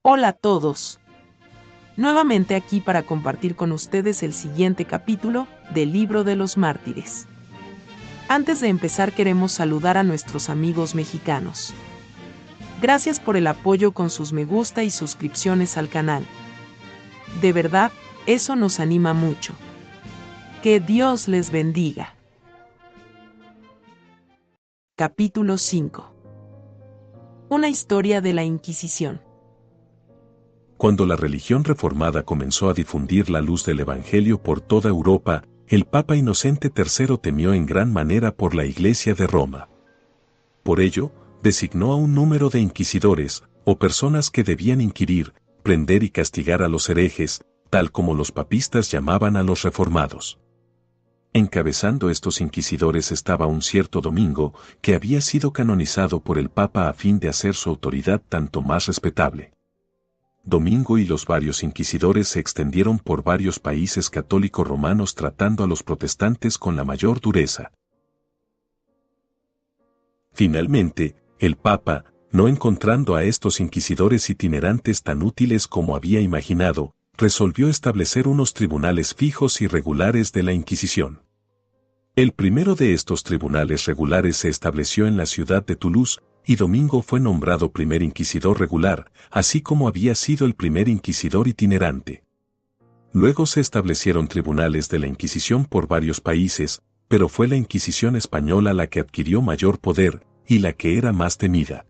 Hola a todos. Nuevamente aquí para compartir con ustedes el siguiente capítulo del Libro de los Mártires. Antes de empezar queremos saludar a nuestros amigos mexicanos. Gracias por el apoyo con sus me gusta y suscripciones al canal. De verdad, eso nos anima mucho. Que Dios les bendiga. Capítulo 5. Una historia de la Inquisición. Cuando la religión reformada comenzó a difundir la luz del Evangelio por toda Europa, el Papa Inocente III temió en gran manera por la Iglesia de Roma. Por ello, designó a un número de inquisidores, o personas que debían inquirir, prender y castigar a los herejes, tal como los papistas llamaban a los reformados. Encabezando estos inquisidores estaba un cierto Domingo, que había sido canonizado por el Papa a fin de hacer su autoridad tanto más respetable. Domingo y los varios inquisidores se extendieron por varios países católicos romanos tratando a los protestantes con la mayor dureza. Finalmente, el Papa, no encontrando a estos inquisidores itinerantes tan útiles como había imaginado, resolvió establecer unos tribunales fijos y regulares de la Inquisición. El primero de estos tribunales regulares se estableció en la ciudad de Toulouse, y Domingo fue nombrado primer inquisidor regular, así como había sido el primer inquisidor itinerante. Luego se establecieron tribunales de la Inquisición por varios países, pero fue la Inquisición española la que adquirió mayor poder, y la que era más temida.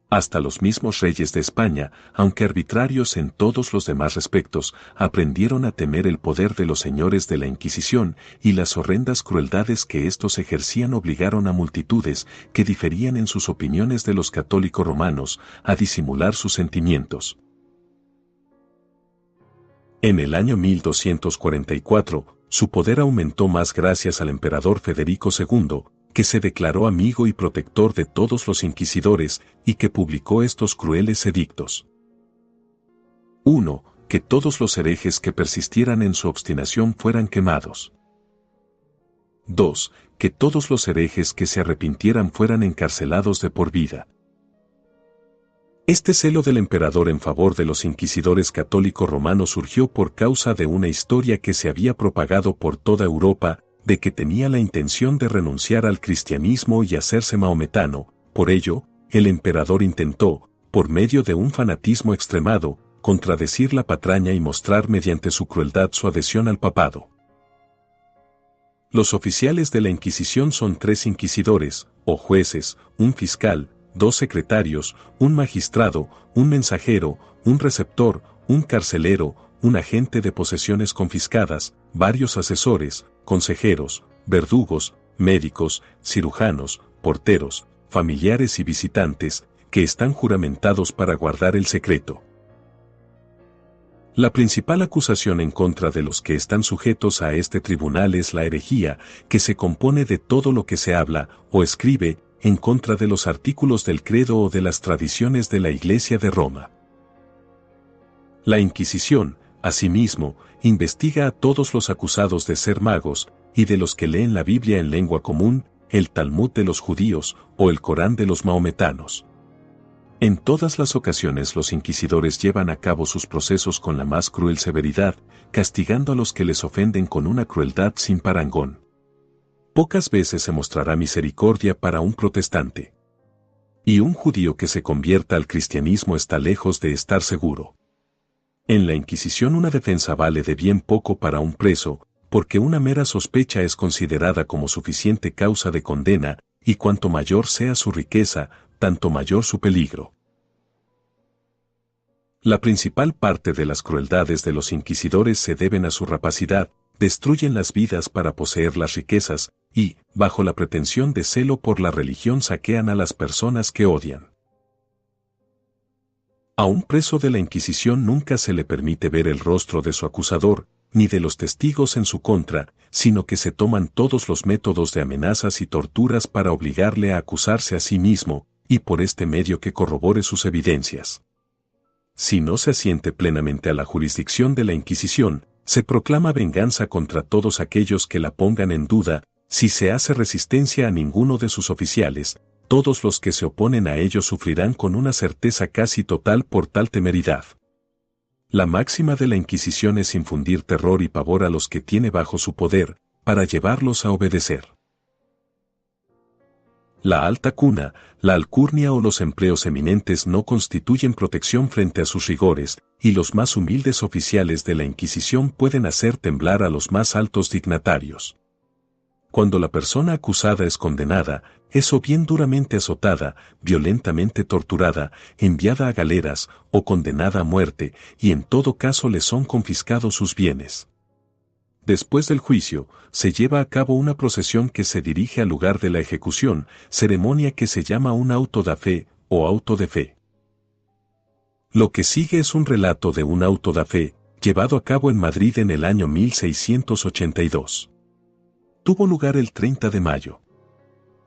Hasta los mismos reyes de España, aunque arbitrarios en todos los demás respectos, aprendieron a temer el poder de los señores de la Inquisición, y las horrendas crueldades que éstos ejercían obligaron a multitudes, que diferían en sus opiniones de los católicos romanos, a disimular sus sentimientos. En el año 1244, su poder aumentó más gracias al emperador Federico II, que se declaró amigo y protector de todos los inquisidores, y que publicó estos crueles edictos. 1. Que todos los herejes que persistieran en su obstinación fueran quemados. 2. Que todos los herejes que se arrepintieran fueran encarcelados de por vida. Este celo del emperador en favor de los inquisidores católicos romanos surgió por causa de una historia que se había propagado por toda Europa, de que tenía la intención de renunciar al cristianismo y hacerse mahometano. Por ello, el emperador intentó, por medio de un fanatismo extremado, contradecir la patraña y mostrar mediante su crueldad su adhesión al papado. Los oficiales de la Inquisición son 3 inquisidores, o jueces, un fiscal, 2 secretarios, un magistrado, un mensajero, un receptor, un carcelero, un agente de posesiones confiscadas, varios asesores, consejeros, verdugos, médicos, cirujanos, porteros, familiares y visitantes, que están juramentados para guardar el secreto. La principal acusación en contra de los que están sujetos a este tribunal es la herejía, que se compone de todo lo que se habla o escribe en contra de los artículos del credo o de las tradiciones de la Iglesia de Roma. La Inquisición, asimismo, investiga a todos los acusados de ser magos, y de los que leen la Biblia en lengua común, el Talmud de los judíos, o el Corán de los maometanos. En todas las ocasiones los inquisidores llevan a cabo sus procesos con la más cruel severidad, castigando a los que les ofenden con una crueldad sin parangón. Pocas veces se mostrará misericordia para un protestante. Y un judío que se convierta al cristianismo está lejos de estar seguro. En la Inquisición una defensa vale de bien poco para un preso, porque una mera sospecha es considerada como suficiente causa de condena, y cuanto mayor sea su riqueza, tanto mayor su peligro. La principal parte de las crueldades de los inquisidores se deben a su rapacidad, destruyen las vidas para poseer las riquezas, y, bajo la pretensión de celo por la religión saquean a las personas que odian. A un preso de la Inquisición nunca se le permite ver el rostro de su acusador, ni de los testigos en su contra, sino que se toman todos los métodos de amenazas y torturas para obligarle a acusarse a sí mismo, y por este medio que corrobore sus evidencias. Si no se asiente plenamente a la jurisdicción de la Inquisición, se proclama venganza contra todos aquellos que la pongan en duda. Si se hace resistencia a ninguno de sus oficiales, todos los que se oponen a ello sufrirán con una certeza casi total por tal temeridad. La máxima de la Inquisición es infundir terror y pavor a los que tiene bajo su poder, para llevarlos a obedecer. La alta cuna, la alcurnia o los empleos eminentes no constituyen protección frente a sus rigores, y los más humildes oficiales de la Inquisición pueden hacer temblar a los más altos dignatarios. Cuando la persona acusada es condenada, es o bien duramente azotada, violentamente torturada, enviada a galeras, o condenada a muerte, y en todo caso le son confiscados sus bienes. Después del juicio, se lleva a cabo una procesión que se dirige al lugar de la ejecución, ceremonia que se llama un auto da fe, o auto de fe. Lo que sigue es un relato de un auto da fe, llevado a cabo en Madrid en el año 1682. Tuvo lugar el 30 de mayo.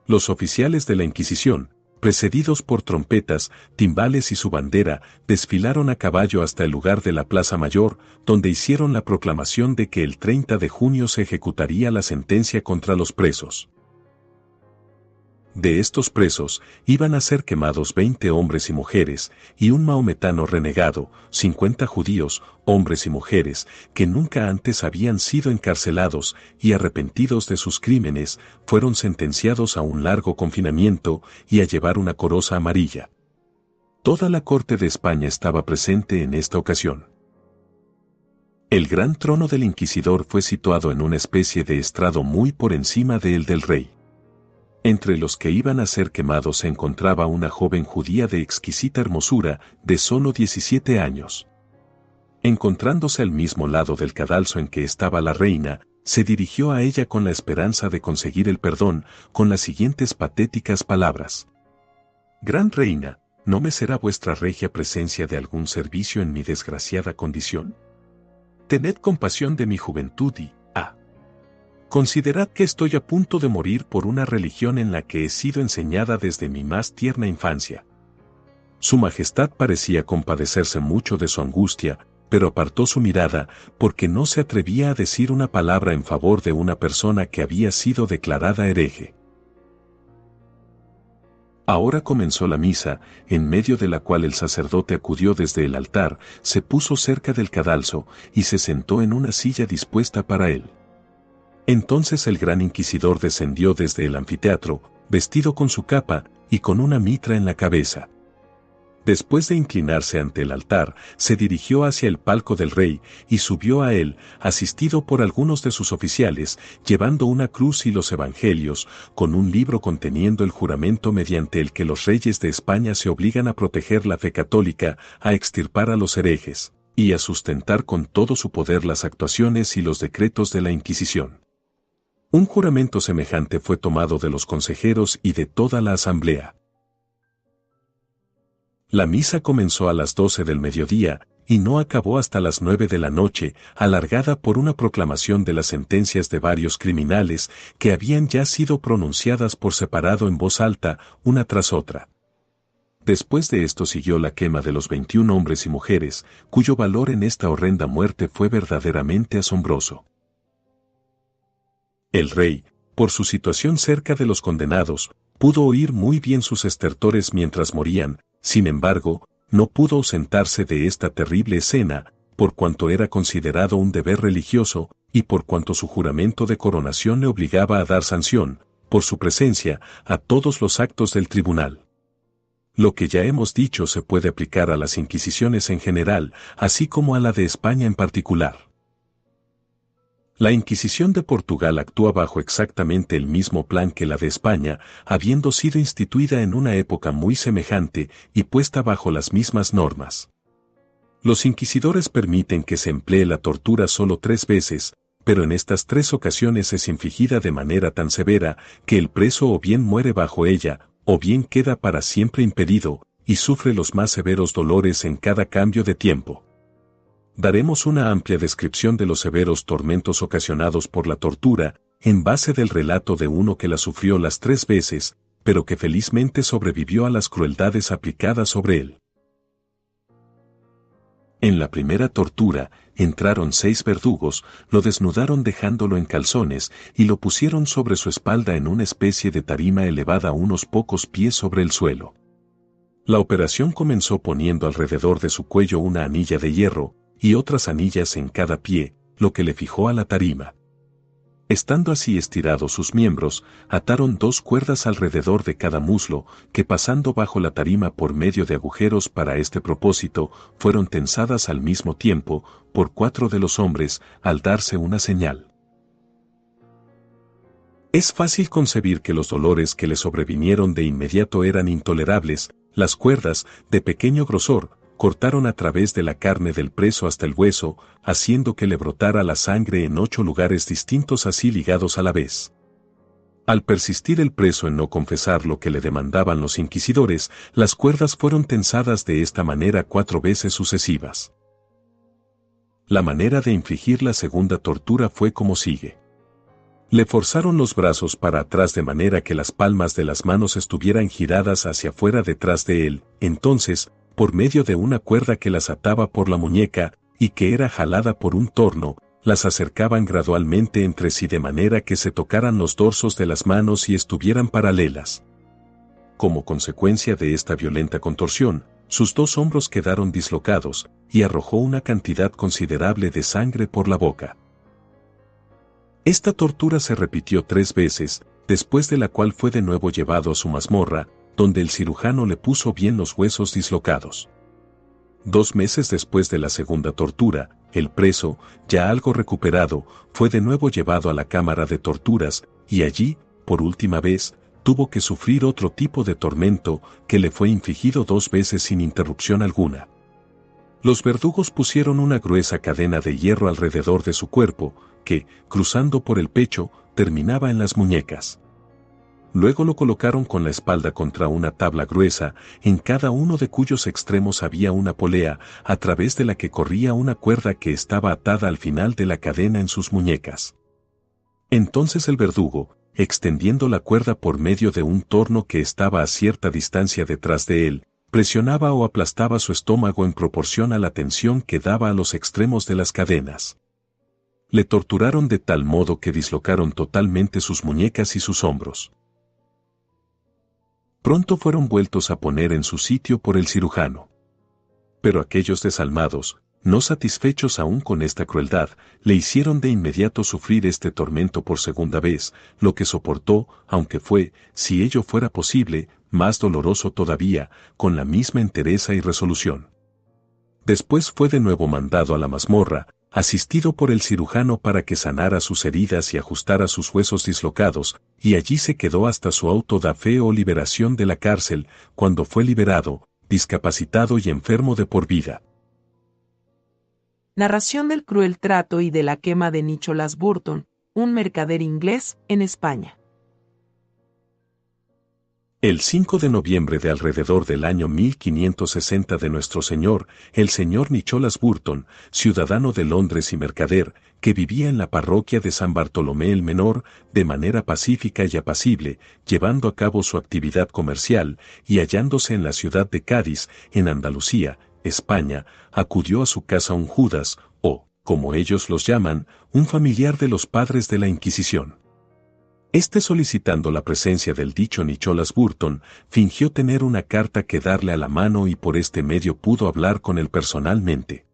Los oficiales de la Inquisición, precedidos por trompetas, timbales y su bandera, desfilaron a caballo hasta el lugar de la Plaza Mayor, donde hicieron la proclamación de que el 30 de junio se ejecutaría la sentencia contra los presos. De estos presos, iban a ser quemados 20 hombres y mujeres, y un maometano renegado, 50 judíos, hombres y mujeres, que nunca antes habían sido encarcelados y arrepentidos de sus crímenes, fueron sentenciados a un largo confinamiento y a llevar una coroza amarilla. Toda la corte de España estaba presente en esta ocasión. El gran trono del inquisidor fue situado en una especie de estrado muy por encima de el del rey. Entre los que iban a ser quemados se encontraba una joven judía de exquisita hermosura, de solo 17 años. Encontrándose al mismo lado del cadalso en que estaba la reina, se dirigió a ella con la esperanza de conseguir el perdón, con las siguientes patéticas palabras. Gran reina, ¿no me será vuestra regia presencia de algún servicio en mi desgraciada condición? Tened compasión de mi juventud y, considerad que estoy a punto de morir por una religión en la que he sido enseñada desde mi más tierna infancia. Su Majestad parecía compadecerse mucho de su angustia, pero apartó su mirada, porque no se atrevía a decir una palabra en favor de una persona que había sido declarada hereje. Ahora comenzó la misa, en medio de la cual el sacerdote acudió desde el altar, se puso cerca del cadalso, y se sentó en una silla dispuesta para él. Entonces el gran inquisidor descendió desde el anfiteatro, vestido con su capa, y con una mitra en la cabeza. Después de inclinarse ante el altar, se dirigió hacia el palco del rey, y subió a él, asistido por algunos de sus oficiales, llevando una cruz y los evangelios, con un libro conteniendo el juramento mediante el que los reyes de España se obligan a proteger la fe católica, a extirpar a los herejes, y a sustentar con todo su poder las actuaciones y los decretos de la Inquisición. Un juramento semejante fue tomado de los consejeros y de toda la asamblea. La misa comenzó a las 12 del mediodía, y no acabó hasta las 9 de la noche, alargada por una proclamación de las sentencias de varios criminales que habían ya sido pronunciadas por separado en voz alta, una tras otra. Después de esto siguió la quema de los 21 hombres y mujeres, cuyo valor en esta horrenda muerte fue verdaderamente asombroso. El rey, por su situación cerca de los condenados, pudo oír muy bien sus estertores mientras morían, sin embargo, no pudo ausentarse de esta terrible escena, por cuanto era considerado un deber religioso, y por cuanto su juramento de coronación le obligaba a dar sanción, por su presencia, a todos los actos del tribunal. Lo que ya hemos dicho se puede aplicar a las inquisiciones en general, así como a la de España en particular. La Inquisición de Portugal actúa bajo exactamente el mismo plan que la de España, habiendo sido instituida en una época muy semejante y puesta bajo las mismas normas. Los inquisidores permiten que se emplee la tortura solo 3 veces, pero en estas 3 ocasiones es infligida de manera tan severa que el preso o bien muere bajo ella, o bien queda para siempre impedido, y sufre los más severos dolores en cada cambio de tiempo. Daremos una amplia descripción de los severos tormentos ocasionados por la tortura, en base del relato de uno que la sufrió las 3 veces, pero que felizmente sobrevivió a las crueldades aplicadas sobre él. En la primera tortura, entraron 6 verdugos, lo desnudaron dejándolo en calzones, y lo pusieron sobre su espalda en una especie de tarima elevada unos pocos pies sobre el suelo. La operación comenzó poniendo alrededor de su cuello una anilla de hierro, y otras anillas en cada pie, lo que le fijó a la tarima. Estando así estirados sus miembros, ataron 2 cuerdas alrededor de cada muslo, que pasando bajo la tarima por medio de agujeros para este propósito, fueron tensadas al mismo tiempo, por 4 de los hombres, al darse una señal. Es fácil concebir que los dolores que le sobrevinieron de inmediato eran intolerables. Las cuerdas, de pequeño grosor, cortaron a través de la carne del preso hasta el hueso, haciendo que le brotara la sangre en 8 lugares distintos así ligados a la vez. Al persistir el preso en no confesar lo que le demandaban los inquisidores, las cuerdas fueron tensadas de esta manera 4 veces sucesivas. La manera de infligir la segunda tortura fue como sigue. Le forzaron los brazos para atrás de manera que las palmas de las manos estuvieran giradas hacia afuera detrás de él. Entonces, por medio de una cuerda que las ataba por la muñeca, y que era jalada por un torno, las acercaban gradualmente entre sí de manera que se tocaran los dorsos de las manos y estuvieran paralelas. Como consecuencia de esta violenta contorsión, sus 2 hombros quedaron dislocados, y arrojó una cantidad considerable de sangre por la boca. Esta tortura se repitió 3 veces, después de la cual fue de nuevo llevado a su mazmorra, donde el cirujano le puso bien los huesos dislocados. 2 meses después de la segunda tortura, el preso, ya algo recuperado, fue de nuevo llevado a la cámara de torturas, y allí, por última vez, tuvo que sufrir otro tipo de tormento que le fue infligido 2 veces sin interrupción alguna. Los verdugos pusieron una gruesa cadena de hierro alrededor de su cuerpo, que, cruzando por el pecho, terminaba en las muñecas. Luego lo colocaron con la espalda contra una tabla gruesa, en cada uno de cuyos extremos había una polea, a través de la que corría una cuerda que estaba atada al final de la cadena en sus muñecas. Entonces el verdugo, extendiendo la cuerda por medio de un torno que estaba a cierta distancia detrás de él, presionaba o aplastaba su estómago en proporción a la tensión que daba a los extremos de las cadenas. Le torturaron de tal modo que dislocaron totalmente sus muñecas y sus hombros. Pronto fueron vueltos a poner en su sitio por el cirujano. Pero aquellos desalmados, no satisfechos aún con esta crueldad, le hicieron de inmediato sufrir este tormento por segunda vez, lo que soportó, aunque fue, si ello fuera posible, más doloroso todavía, con la misma entereza y resolución. Después fue de nuevo mandado a la mazmorra, asistido por el cirujano para que sanara sus heridas y ajustara sus huesos dislocados, y allí se quedó hasta su auto da fe o liberación de la cárcel, cuando fue liberado, discapacitado y enfermo de por vida. Narración del cruel trato y de la quema de Nicholas Burton, un mercader inglés, en España. El 5 de noviembre de alrededor del año 1560 de nuestro Señor, el señor Nicholas Burton, ciudadano de Londres y mercader, que vivía en la parroquia de San Bartolomé el Menor, de manera pacífica y apacible, llevando a cabo su actividad comercial, y hallándose en la ciudad de Cádiz, en Andalucía, España, acudió a su casa un Judas, o, como ellos los llaman, un familiar de los padres de la Inquisición. Este, solicitando la presencia del dicho Nicholas Burton, fingió tener una carta que darle a la mano y por este medio pudo hablar con él personalmente.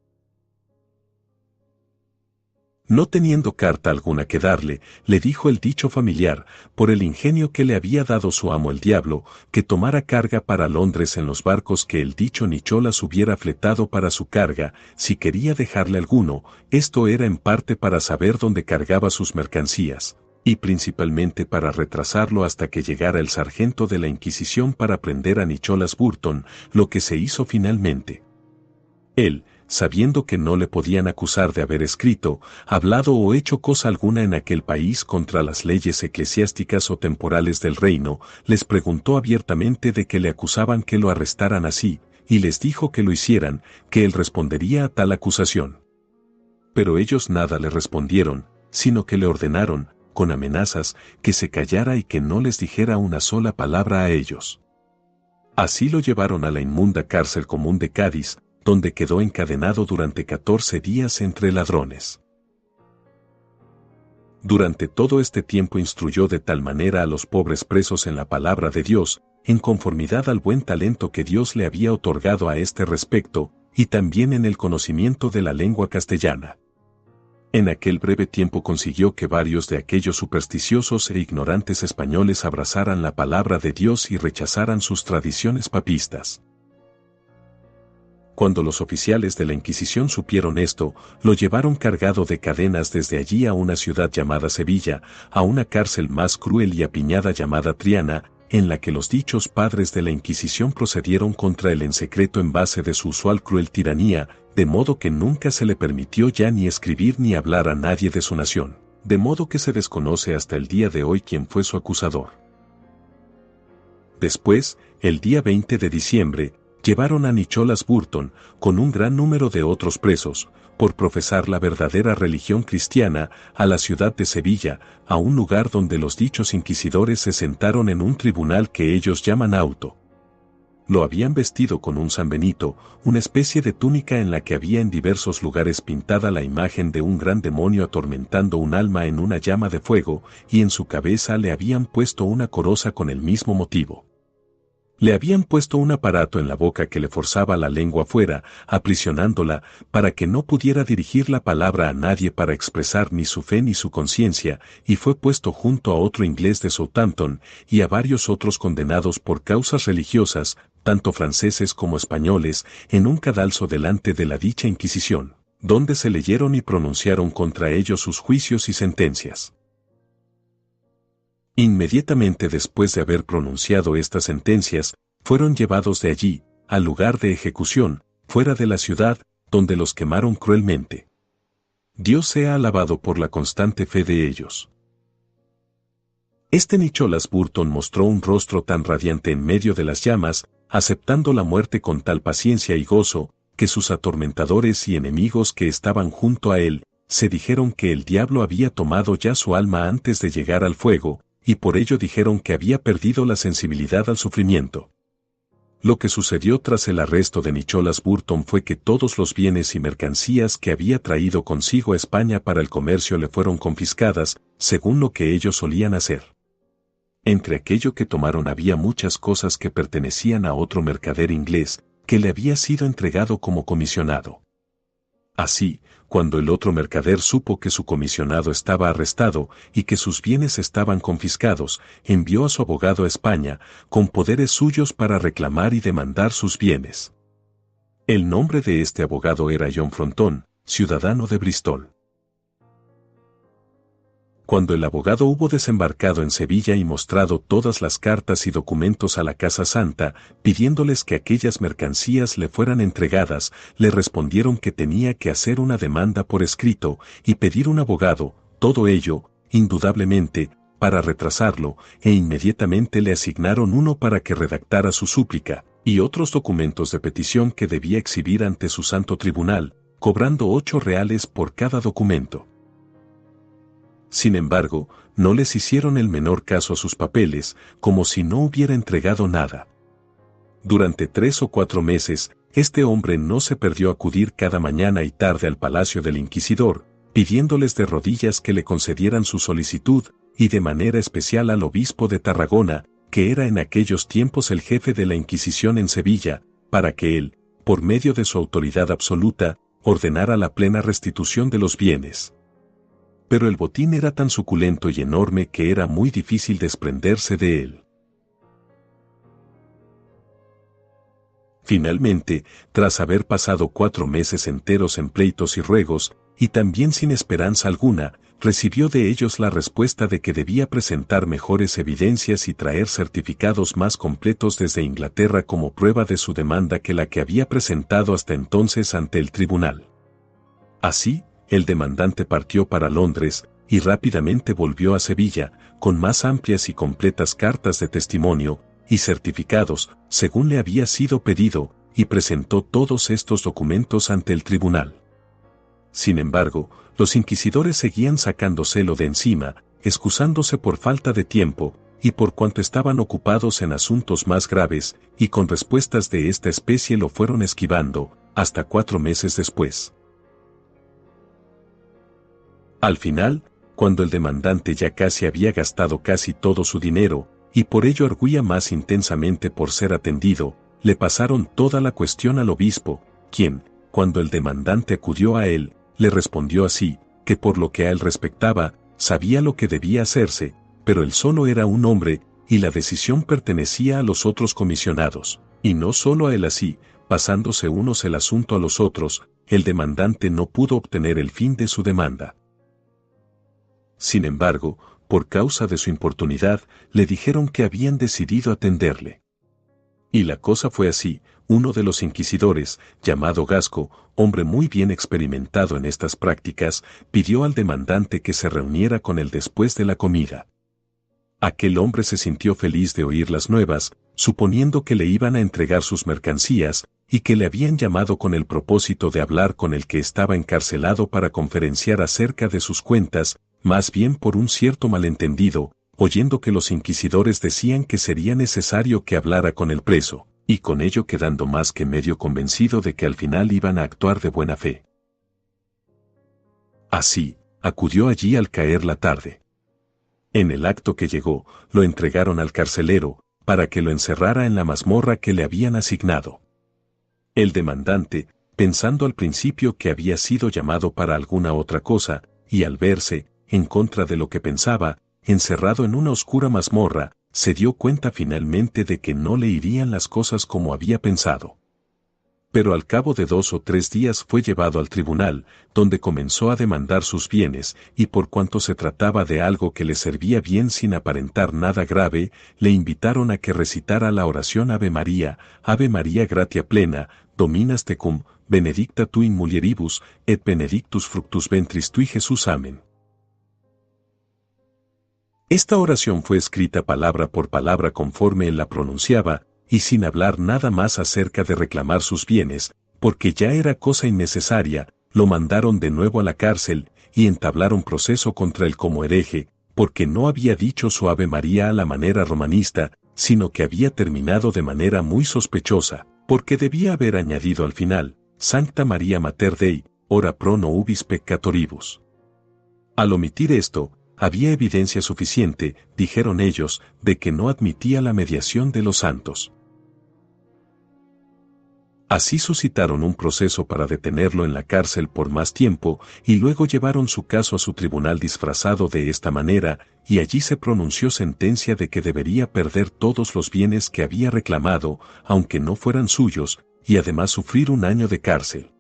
No teniendo carta alguna que darle, le dijo el dicho familiar, por el ingenio que le había dado su amo el diablo, que tomara carga para Londres en los barcos que el dicho Nicholas hubiera fletado para su carga, si quería dejarle alguno. Esto era en parte para saber dónde cargaba sus mercancías, y principalmente para retrasarlo hasta que llegara el sargento de la Inquisición para prender a Nicholas Burton, lo que se hizo finalmente. Él, sabiendo que no le podían acusar de haber escrito, hablado o hecho cosa alguna en aquel país contra las leyes eclesiásticas o temporales del reino, les preguntó abiertamente de qué le acusaban que lo arrestaran así, y les dijo que lo hicieran, que él respondería a tal acusación. Pero ellos nada le respondieron, sino que le ordenaron, con amenazas, que se callara y que no les dijera una sola palabra a ellos. Así lo llevaron a la inmunda cárcel común de Cádiz, donde quedó encadenado durante 14 días entre ladrones. Durante todo este tiempo instruyó de tal manera a los pobres presos en la palabra de Dios, en conformidad al buen talento que Dios le había otorgado a este respecto, y también en el conocimiento de la lengua castellana. En aquel breve tiempo consiguió que varios de aquellos supersticiosos e ignorantes españoles abrazaran la palabra de Dios y rechazaran sus tradiciones papistas. Cuando los oficiales de la Inquisición supieron esto, lo llevaron cargado de cadenas desde allí a una ciudad llamada Sevilla, a una cárcel más cruel y apiñada llamada Triana, en la que los dichos padres de la Inquisición procedieron contra él en secreto en base de su usual cruel tiranía, de modo que nunca se le permitió ya ni escribir ni hablar a nadie de su nación, de modo que se desconoce hasta el día de hoy quién fue su acusador. Después, el día 20 de diciembre, llevaron a Nicholas Burton, con un gran número de otros presos, por profesar la verdadera religión cristiana, a la ciudad de Sevilla, a un lugar donde los dichos inquisidores se sentaron en un tribunal que ellos llaman auto. Lo habían vestido con un sanbenito, una especie de túnica en la que había en diversos lugares pintada la imagen de un gran demonio atormentando un alma en una llama de fuego, y en su cabeza le habían puesto una coroza con el mismo motivo. Le habían puesto un aparato en la boca que le forzaba la lengua fuera, aprisionándola, para que no pudiera dirigir la palabra a nadie para expresar ni su fe ni su conciencia, y fue puesto junto a otro inglés de Southampton, y a varios otros condenados por causas religiosas, tanto franceses como españoles, en un cadalso delante de la dicha Inquisición, donde se leyeron y pronunciaron contra ellos sus juicios y sentencias. Inmediatamente después de haber pronunciado estas sentencias, fueron llevados de allí, al lugar de ejecución, fuera de la ciudad, donde los quemaron cruelmente. Dios sea alabado por la constante fe de ellos. Este Nicholas Burton mostró un rostro tan radiante en medio de las llamas, aceptando la muerte con tal paciencia y gozo, que sus atormentadores y enemigos que estaban junto a él, se dijeron que el diablo había tomado ya su alma antes de llegar al fuego, y por ello dijeron que había perdido la sensibilidad al sufrimiento. Lo que sucedió tras el arresto de Nicholas Burton fue que todos los bienes y mercancías que había traído consigo a España para el comercio le fueron confiscadas, según lo que ellos solían hacer. Entre aquello que tomaron había muchas cosas que pertenecían a otro mercader inglés, que le había sido entregado como comisionado. Así, cuando el otro mercader supo que su comisionado estaba arrestado y que sus bienes estaban confiscados, envió a su abogado a España, con poderes suyos para reclamar y demandar sus bienes. El nombre de este abogado era John Fronton, ciudadano de Bristol. Cuando el abogado hubo desembarcado en Sevilla y mostrado todas las cartas y documentos a la Casa Santa, pidiéndoles que aquellas mercancías le fueran entregadas, le respondieron que tenía que hacer una demanda por escrito y pedir un abogado, todo ello, indudablemente, para retrasarlo, e inmediatamente le asignaron uno para que redactara su súplica, y otros documentos de petición que debía exhibir ante su santo tribunal, cobrando 8 reales por cada documento. Sin embargo, no les hicieron el menor caso a sus papeles, como si no hubiera entregado nada. Durante 3 o 4 meses, este hombre no se perdió acudir cada mañana y tarde al palacio del inquisidor, pidiéndoles de rodillas que le concedieran su solicitud, y de manera especial al obispo de Tarragona, que era en aquellos tiempos el jefe de la Inquisición en Sevilla, para que él, por medio de su autoridad absoluta, ordenara la plena restitución de los bienes. Pero el botín era tan suculento y enorme que era muy difícil desprenderse de él. Finalmente, tras haber pasado 4 meses enteros en pleitos y ruegos, y también sin esperanza alguna, recibió de ellos la respuesta de que debía presentar mejores evidencias y traer certificados más completos desde Inglaterra como prueba de su demanda que la que había presentado hasta entonces ante el tribunal. Así, el demandante partió para Londres, y rápidamente volvió a Sevilla, con más amplias y completas cartas de testimonio, y certificados, según le había sido pedido, y presentó todos estos documentos ante el tribunal. Sin embargo, los inquisidores seguían sacándoselo de encima, excusándose por falta de tiempo, y por cuanto estaban ocupados en asuntos más graves, y con respuestas de esta especie lo fueron esquivando, hasta 4 meses después. Al final, cuando el demandante ya casi había gastado casi todo su dinero, y por ello arguía más intensamente por ser atendido, le pasaron toda la cuestión al obispo, quien, cuando el demandante acudió a él, le respondió así, que por lo que a él respectaba, sabía lo que debía hacerse, pero él solo era un hombre, y la decisión pertenecía a los otros comisionados, y no solo a él así, pasándose unos el asunto a los otros, el demandante no pudo obtener el fin de su demanda. Sin embargo, por causa de su importunidad, le dijeron que habían decidido atenderle. Y la cosa fue así: uno de los inquisidores, llamado Gasco, hombre muy bien experimentado en estas prácticas, pidió al demandante que se reuniera con él después de la comida. Aquel hombre se sintió feliz de oír las nuevas, suponiendo que le iban a entregar sus mercancías, y que le habían llamado con el propósito de hablar con el que estaba encarcelado para conferenciar acerca de sus cuentas, más bien por un cierto malentendido, oyendo que los inquisidores decían que sería necesario que hablara con el preso, y con ello quedando más que medio convencido de que al final iban a actuar de buena fe. Así, acudió allí al caer la tarde. En el acto que llegó, lo entregaron al carcelero, para que lo encerrara en la mazmorra que le habían asignado. El demandante, pensando al principio que había sido llamado para alguna otra cosa, y al verse, en contra de lo que pensaba, encerrado en una oscura mazmorra, se dio cuenta finalmente de que no le irían las cosas como había pensado. Pero al cabo de 2 o 3 días fue llevado al tribunal, donde comenzó a demandar sus bienes, y por cuanto se trataba de algo que le servía bien sin aparentar nada grave, le invitaron a que recitara la oración Ave María gratia plena, dominas tecum, benedicta tu in mulieribus, et benedictus fructus ventris tui Jesús. Amén. Esta oración fue escrita palabra por palabra conforme él la pronunciaba, y sin hablar nada más acerca de reclamar sus bienes, porque ya era cosa innecesaria, lo mandaron de nuevo a la cárcel, y entablaron proceso contra él como hereje, porque no había dicho su Ave María a la manera romanista, sino que había terminado de manera muy sospechosa, porque debía haber añadido al final, Sancta Maria Mater Dei, ora pro nobis peccatoribus. Al omitir esto, había evidencia suficiente, dijeron ellos, de que no admitía la mediación de los santos. Así suscitaron un proceso para detenerlo en la cárcel por más tiempo, y luego llevaron su caso a su tribunal disfrazado de esta manera, y allí se pronunció sentencia de que debería perder todos los bienes que había reclamado, aunque no fueran suyos, y además sufrir 1 año de cárcel.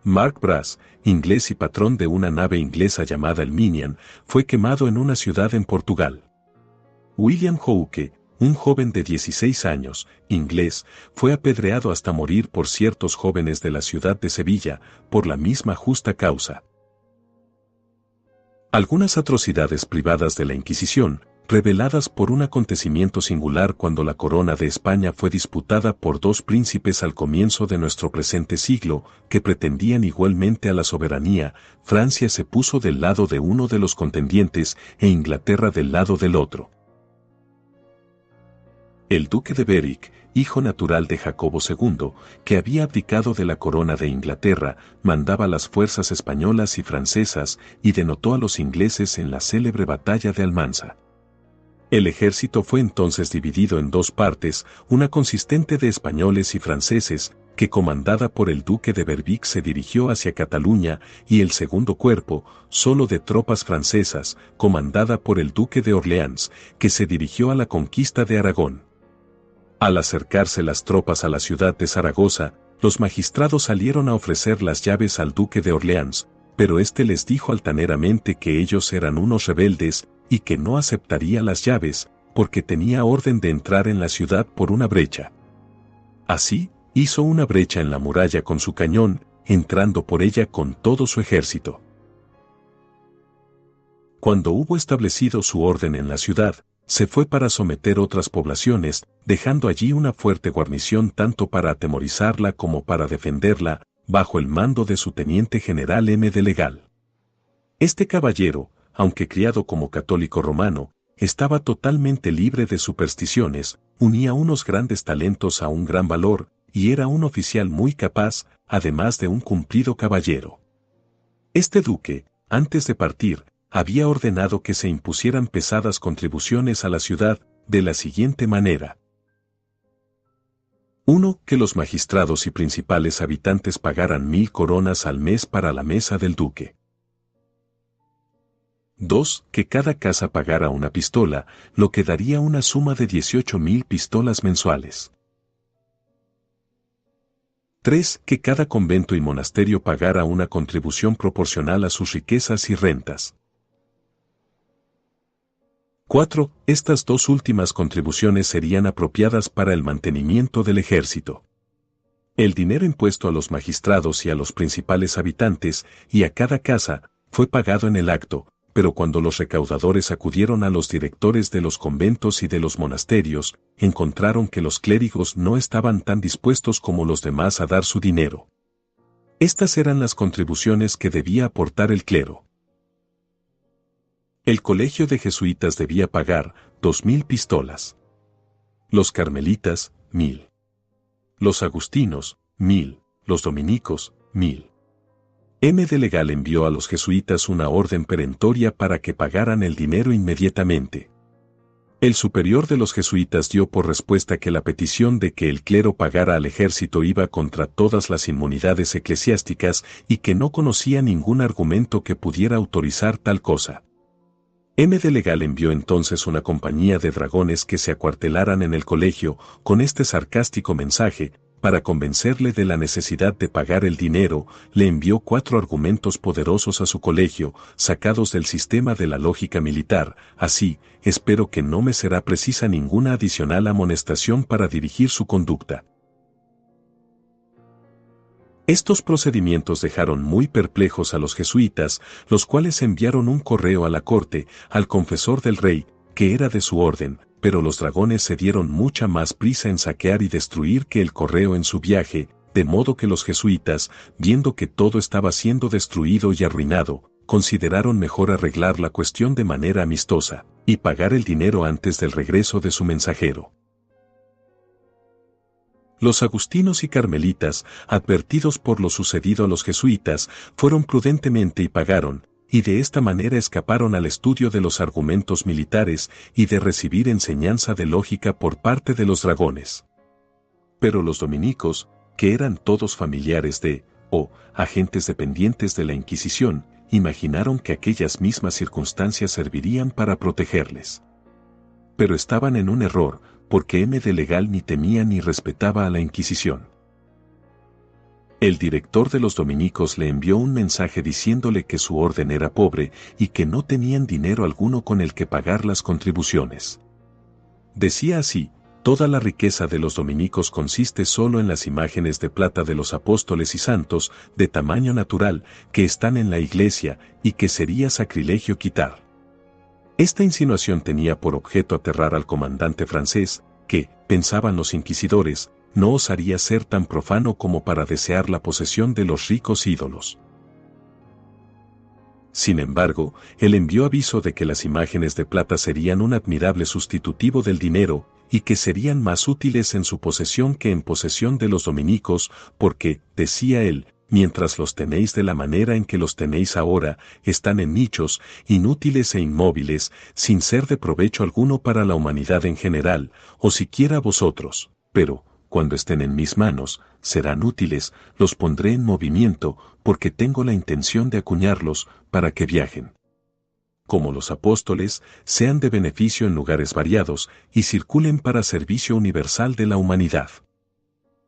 Mark Brass, inglés y patrón de una nave inglesa llamada el Minion, fue quemado en una ciudad en Portugal. William Houke, un joven de 16 años, inglés, fue apedreado hasta morir por ciertos jóvenes de la ciudad de Sevilla, por la misma justa causa. Algunas atrocidades privadas de la Inquisición, reveladas por un acontecimiento singular cuando la corona de España fue disputada por 2 príncipes al comienzo de nuestro presente siglo, que pretendían igualmente a la soberanía. Francia se puso del lado de uno de los contendientes e Inglaterra del lado del otro. El duque de Berwick, hijo natural de Jacobo II, que había abdicado de la corona de Inglaterra, mandaba las fuerzas españolas y francesas y denotó a los ingleses en la célebre batalla de Almansa. El ejército fue entonces dividido en 2 partes, una consistente de españoles y franceses, que comandada por el duque de Berwick se dirigió hacia Cataluña, y el segundo cuerpo, solo de tropas francesas, comandada por el duque de Orleans, que se dirigió a la conquista de Aragón. Al acercarse las tropas a la ciudad de Zaragoza, los magistrados salieron a ofrecer las llaves al duque de Orleans, pero éste les dijo altaneramente que ellos eran unos rebeldes, y que no aceptaría las llaves, porque tenía orden de entrar en la ciudad por una brecha. Así, hizo una brecha en la muralla con su cañón, entrando por ella con todo su ejército. Cuando hubo establecido su orden en la ciudad, se fue para someter otras poblaciones, dejando allí una fuerte guarnición tanto para atemorizarla como para defenderla, bajo el mando de su teniente general M. de Legal. Este caballero, aunque criado como católico romano, estaba totalmente libre de supersticiones, unía unos grandes talentos a un gran valor, y era un oficial muy capaz, además de un cumplido caballero. Este duque, antes de partir, había ordenado que se impusieran pesadas contribuciones a la ciudad, de la siguiente manera. 1. Que los magistrados y principales habitantes pagaran 1000 coronas al mes para la mesa del duque. 2. Que cada casa pagara una pistola, lo que daría una suma de 18.000 pistolas mensuales. 3. Que cada convento y monasterio pagara una contribución proporcional a sus riquezas y rentas. 4. Estas dos últimas contribuciones serían apropiadas para el mantenimiento del ejército. El dinero impuesto a los magistrados y a los principales habitantes, y a cada casa, fue pagado en el acto, pero cuando los recaudadores acudieron a los directores de los conventos y de los monasterios, encontraron que los clérigos no estaban tan dispuestos como los demás a dar su dinero. Estas eran las contribuciones que debía aportar el clero. El colegio de jesuitas debía pagar 2000 pistolas. Los carmelitas, 1000. Los agustinos, 1000. Los dominicos, 1000. M. de Legal envió a los jesuitas una orden perentoria para que pagaran el dinero inmediatamente. El superior de los jesuitas dio por respuesta que la petición de que el clero pagara al ejército iba contra todas las inmunidades eclesiásticas y que no conocía ningún argumento que pudiera autorizar tal cosa. M. de Legal envió entonces una compañía de dragones que se acuartelaran en el colegio con este sarcástico mensaje. Para convencerle de la necesidad de pagar el dinero, le envió 4 argumentos poderosos a su colegio, sacados del sistema de la lógica militar. Así, espero que no me será precisa ninguna adicional amonestación para dirigir su conducta. Estos procedimientos dejaron muy perplejos a los jesuitas, los cuales enviaron un correo a la corte, al confesor del rey, que era de su orden, pero los dragones se dieron mucha más prisa en saquear y destruir que el correo en su viaje, de modo que los jesuitas, viendo que todo estaba siendo destruido y arruinado, consideraron mejor arreglar la cuestión de manera amistosa, y pagar el dinero antes del regreso de su mensajero. Los agustinos y carmelitas, advertidos por lo sucedido a los jesuitas, fueron prudentemente y pagaron, y de esta manera escaparon al estudio de los argumentos militares y de recibir enseñanza de lógica por parte de los dragones. Pero los dominicos, que eran todos familiares de, o agentes dependientes de la Inquisición, imaginaron que aquellas mismas circunstancias servirían para protegerles. Pero estaban en un error, porque M. de Legal ni temía ni respetaba a la Inquisición. El director de los dominicos le envió un mensaje diciéndole que su orden era pobre y que no tenían dinero alguno con el que pagar las contribuciones. Decía así: toda la riqueza de los dominicos consiste solo en las imágenes de plata de los apóstoles y santos, de tamaño natural, que están en la iglesia, y que sería sacrilegio quitar. Esta insinuación tenía por objeto aterrar al comandante francés, que, pensaban los inquisidores, no osaría ser tan profano como para desear la posesión de los ricos ídolos. Sin embargo, él envió aviso de que las imágenes de plata serían un admirable sustitutivo del dinero, y que serían más útiles en su posesión que en posesión de los dominicos, porque, decía él, mientras los tenéis de la manera en que los tenéis ahora, están en nichos, inútiles e inmóviles, sin ser de provecho alguno para la humanidad en general, o siquiera vosotros, pero, cuando estén en mis manos, serán útiles, los pondré en movimiento, porque tengo la intención de acuñarlos, para que viajen. Como los apóstoles, sean de beneficio en lugares variados, y circulen para servicio universal de la humanidad.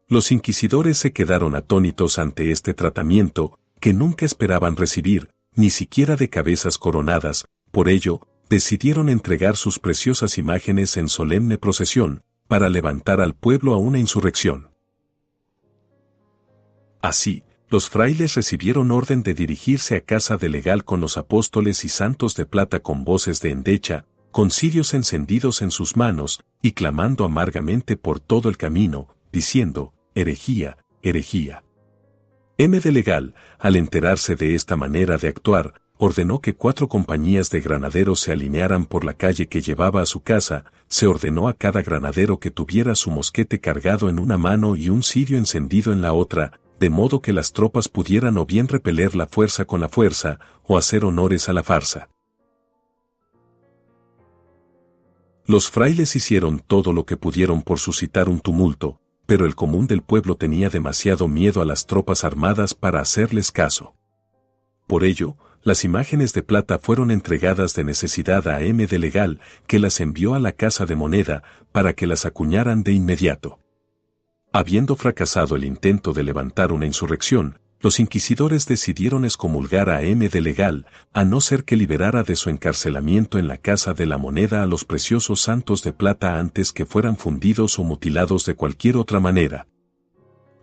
Los inquisidores se quedaron atónitos ante este tratamiento, que nunca esperaban recibir, ni siquiera de cabezas coronadas. Por ello, decidieron entregar sus preciosas imágenes en solemne procesión, para levantar al pueblo a una insurrección. Así, los frailes recibieron orden de dirigirse a casa de Legal con los apóstoles y santos de plata con voces de endecha, con cirios encendidos en sus manos, y clamando amargamente por todo el camino, diciendo: herejía, herejía. M. de Legal, al enterarse de esta manera de actuar, ordenó que 4 compañías de granaderos se alinearan por la calle que llevaba a su casa, se ordenó a cada granadero que tuviera su mosquete cargado en una mano y un cirio encendido en la otra, de modo que las tropas pudieran o bien repeler la fuerza con la fuerza, o hacer honores a la farsa. Los frailes hicieron todo lo que pudieron por suscitar un tumulto, pero el común del pueblo tenía demasiado miedo a las tropas armadas para hacerles caso. Por ello, las imágenes de plata fueron entregadas de necesidad a M. de Legal, que las envió a la Casa de Moneda, para que las acuñaran de inmediato. Habiendo fracasado el intento de levantar una insurrección, los inquisidores decidieron excomulgar a M. de Legal, a no ser que liberara de su encarcelamiento en la Casa de la Moneda a los preciosos santos de plata antes que fueran fundidos o mutilados de cualquier otra manera.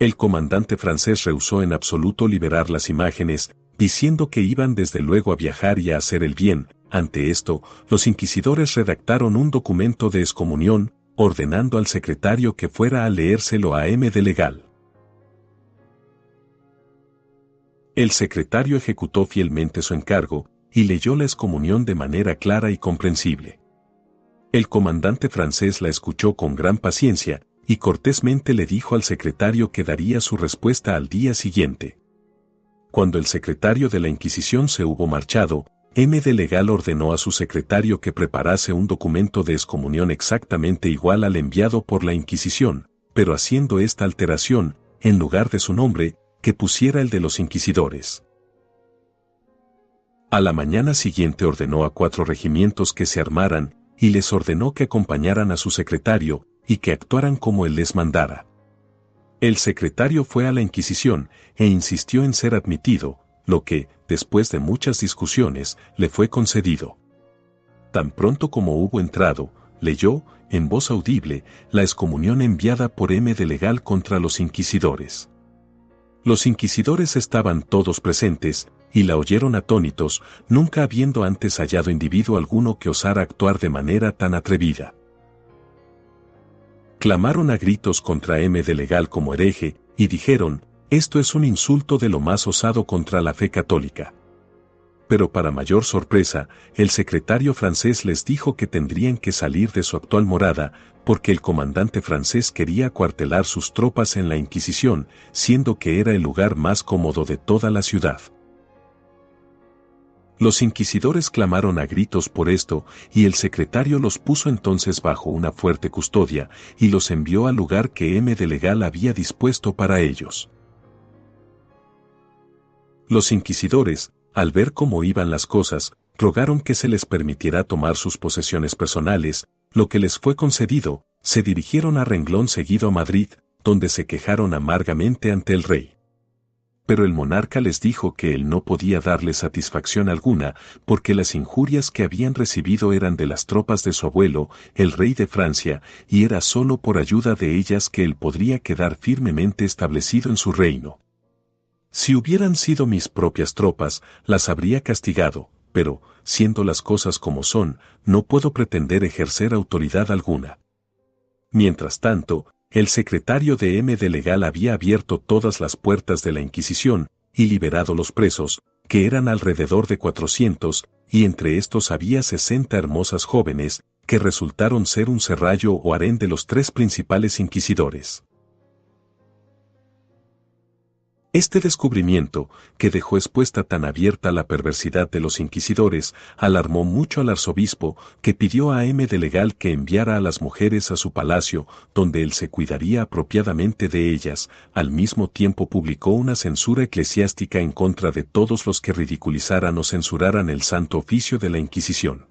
El comandante francés rehusó en absoluto liberar las imágenes, diciendo que iban desde luego a viajar y a hacer el bien. Ante esto, los inquisidores redactaron un documento de excomunión, ordenando al secretario que fuera a leérselo a M. de Legal. El secretario ejecutó fielmente su encargo, y leyó la excomunión de manera clara y comprensible. El comandante francés la escuchó con gran paciencia, y cortésmente le dijo al secretario que daría su respuesta al día siguiente. Cuando el secretario de la Inquisición se hubo marchado, M. de Legal ordenó a su secretario que preparase un documento de excomunión exactamente igual al enviado por la Inquisición, pero haciendo esta alteración, en lugar de su nombre, que pusiera el de los inquisidores. A la mañana siguiente ordenó a 4 regimientos que se armaran, y les ordenó que acompañaran a su secretario, y que actuaran como él les mandara. El secretario fue a la Inquisición, e insistió en ser admitido, lo que, después de muchas discusiones, le fue concedido. Tan pronto como hubo entrado, leyó, en voz audible, la excomunión enviada por M. de Legal contra los inquisidores. Los inquisidores estaban todos presentes, y la oyeron atónitos, nunca habiendo antes hallado individuo alguno que osara actuar de manera tan atrevida. Clamaron a gritos contra M. de Legal como hereje, y dijeron, esto es un insulto de lo más osado contra la fe católica. Pero para mayor sorpresa, el secretario francés les dijo que tendrían que salir de su actual morada, porque el comandante francés quería acuartelar sus tropas en la Inquisición, siendo que era el lugar más cómodo de toda la ciudad. Los inquisidores clamaron a gritos por esto, y el secretario los puso entonces bajo una fuerte custodia, y los envió al lugar que M. de Legal había dispuesto para ellos. Los inquisidores, al ver cómo iban las cosas, rogaron que se les permitiera tomar sus posesiones personales, lo que les fue concedido. Se dirigieron a renglón seguido a Madrid, donde se quejaron amargamente ante el rey. Pero el monarca les dijo que él no podía darles satisfacción alguna, porque las injurias que habían recibido eran de las tropas de su abuelo, el rey de Francia, y era solo por ayuda de ellas que él podría quedar firmemente establecido en su reino. Si hubieran sido mis propias tropas, las habría castigado, pero, siendo las cosas como son, no puedo pretender ejercer autoridad alguna. Mientras tanto, el secretario de M. de Legal había abierto todas las puertas de la Inquisición, y liberado los presos, que eran alrededor de 400, y entre estos había 60 hermosas jóvenes, que resultaron ser un serrallo o harén de los 3 principales inquisidores. Este descubrimiento, que dejó expuesta tan abierta la perversidad de los inquisidores, alarmó mucho al arzobispo, que pidió a M. de Legal que enviara a las mujeres a su palacio, donde él se cuidaría apropiadamente de ellas. Al mismo tiempo publicó una censura eclesiástica en contra de todos los que ridiculizaran o censuraran el santo oficio de la Inquisición.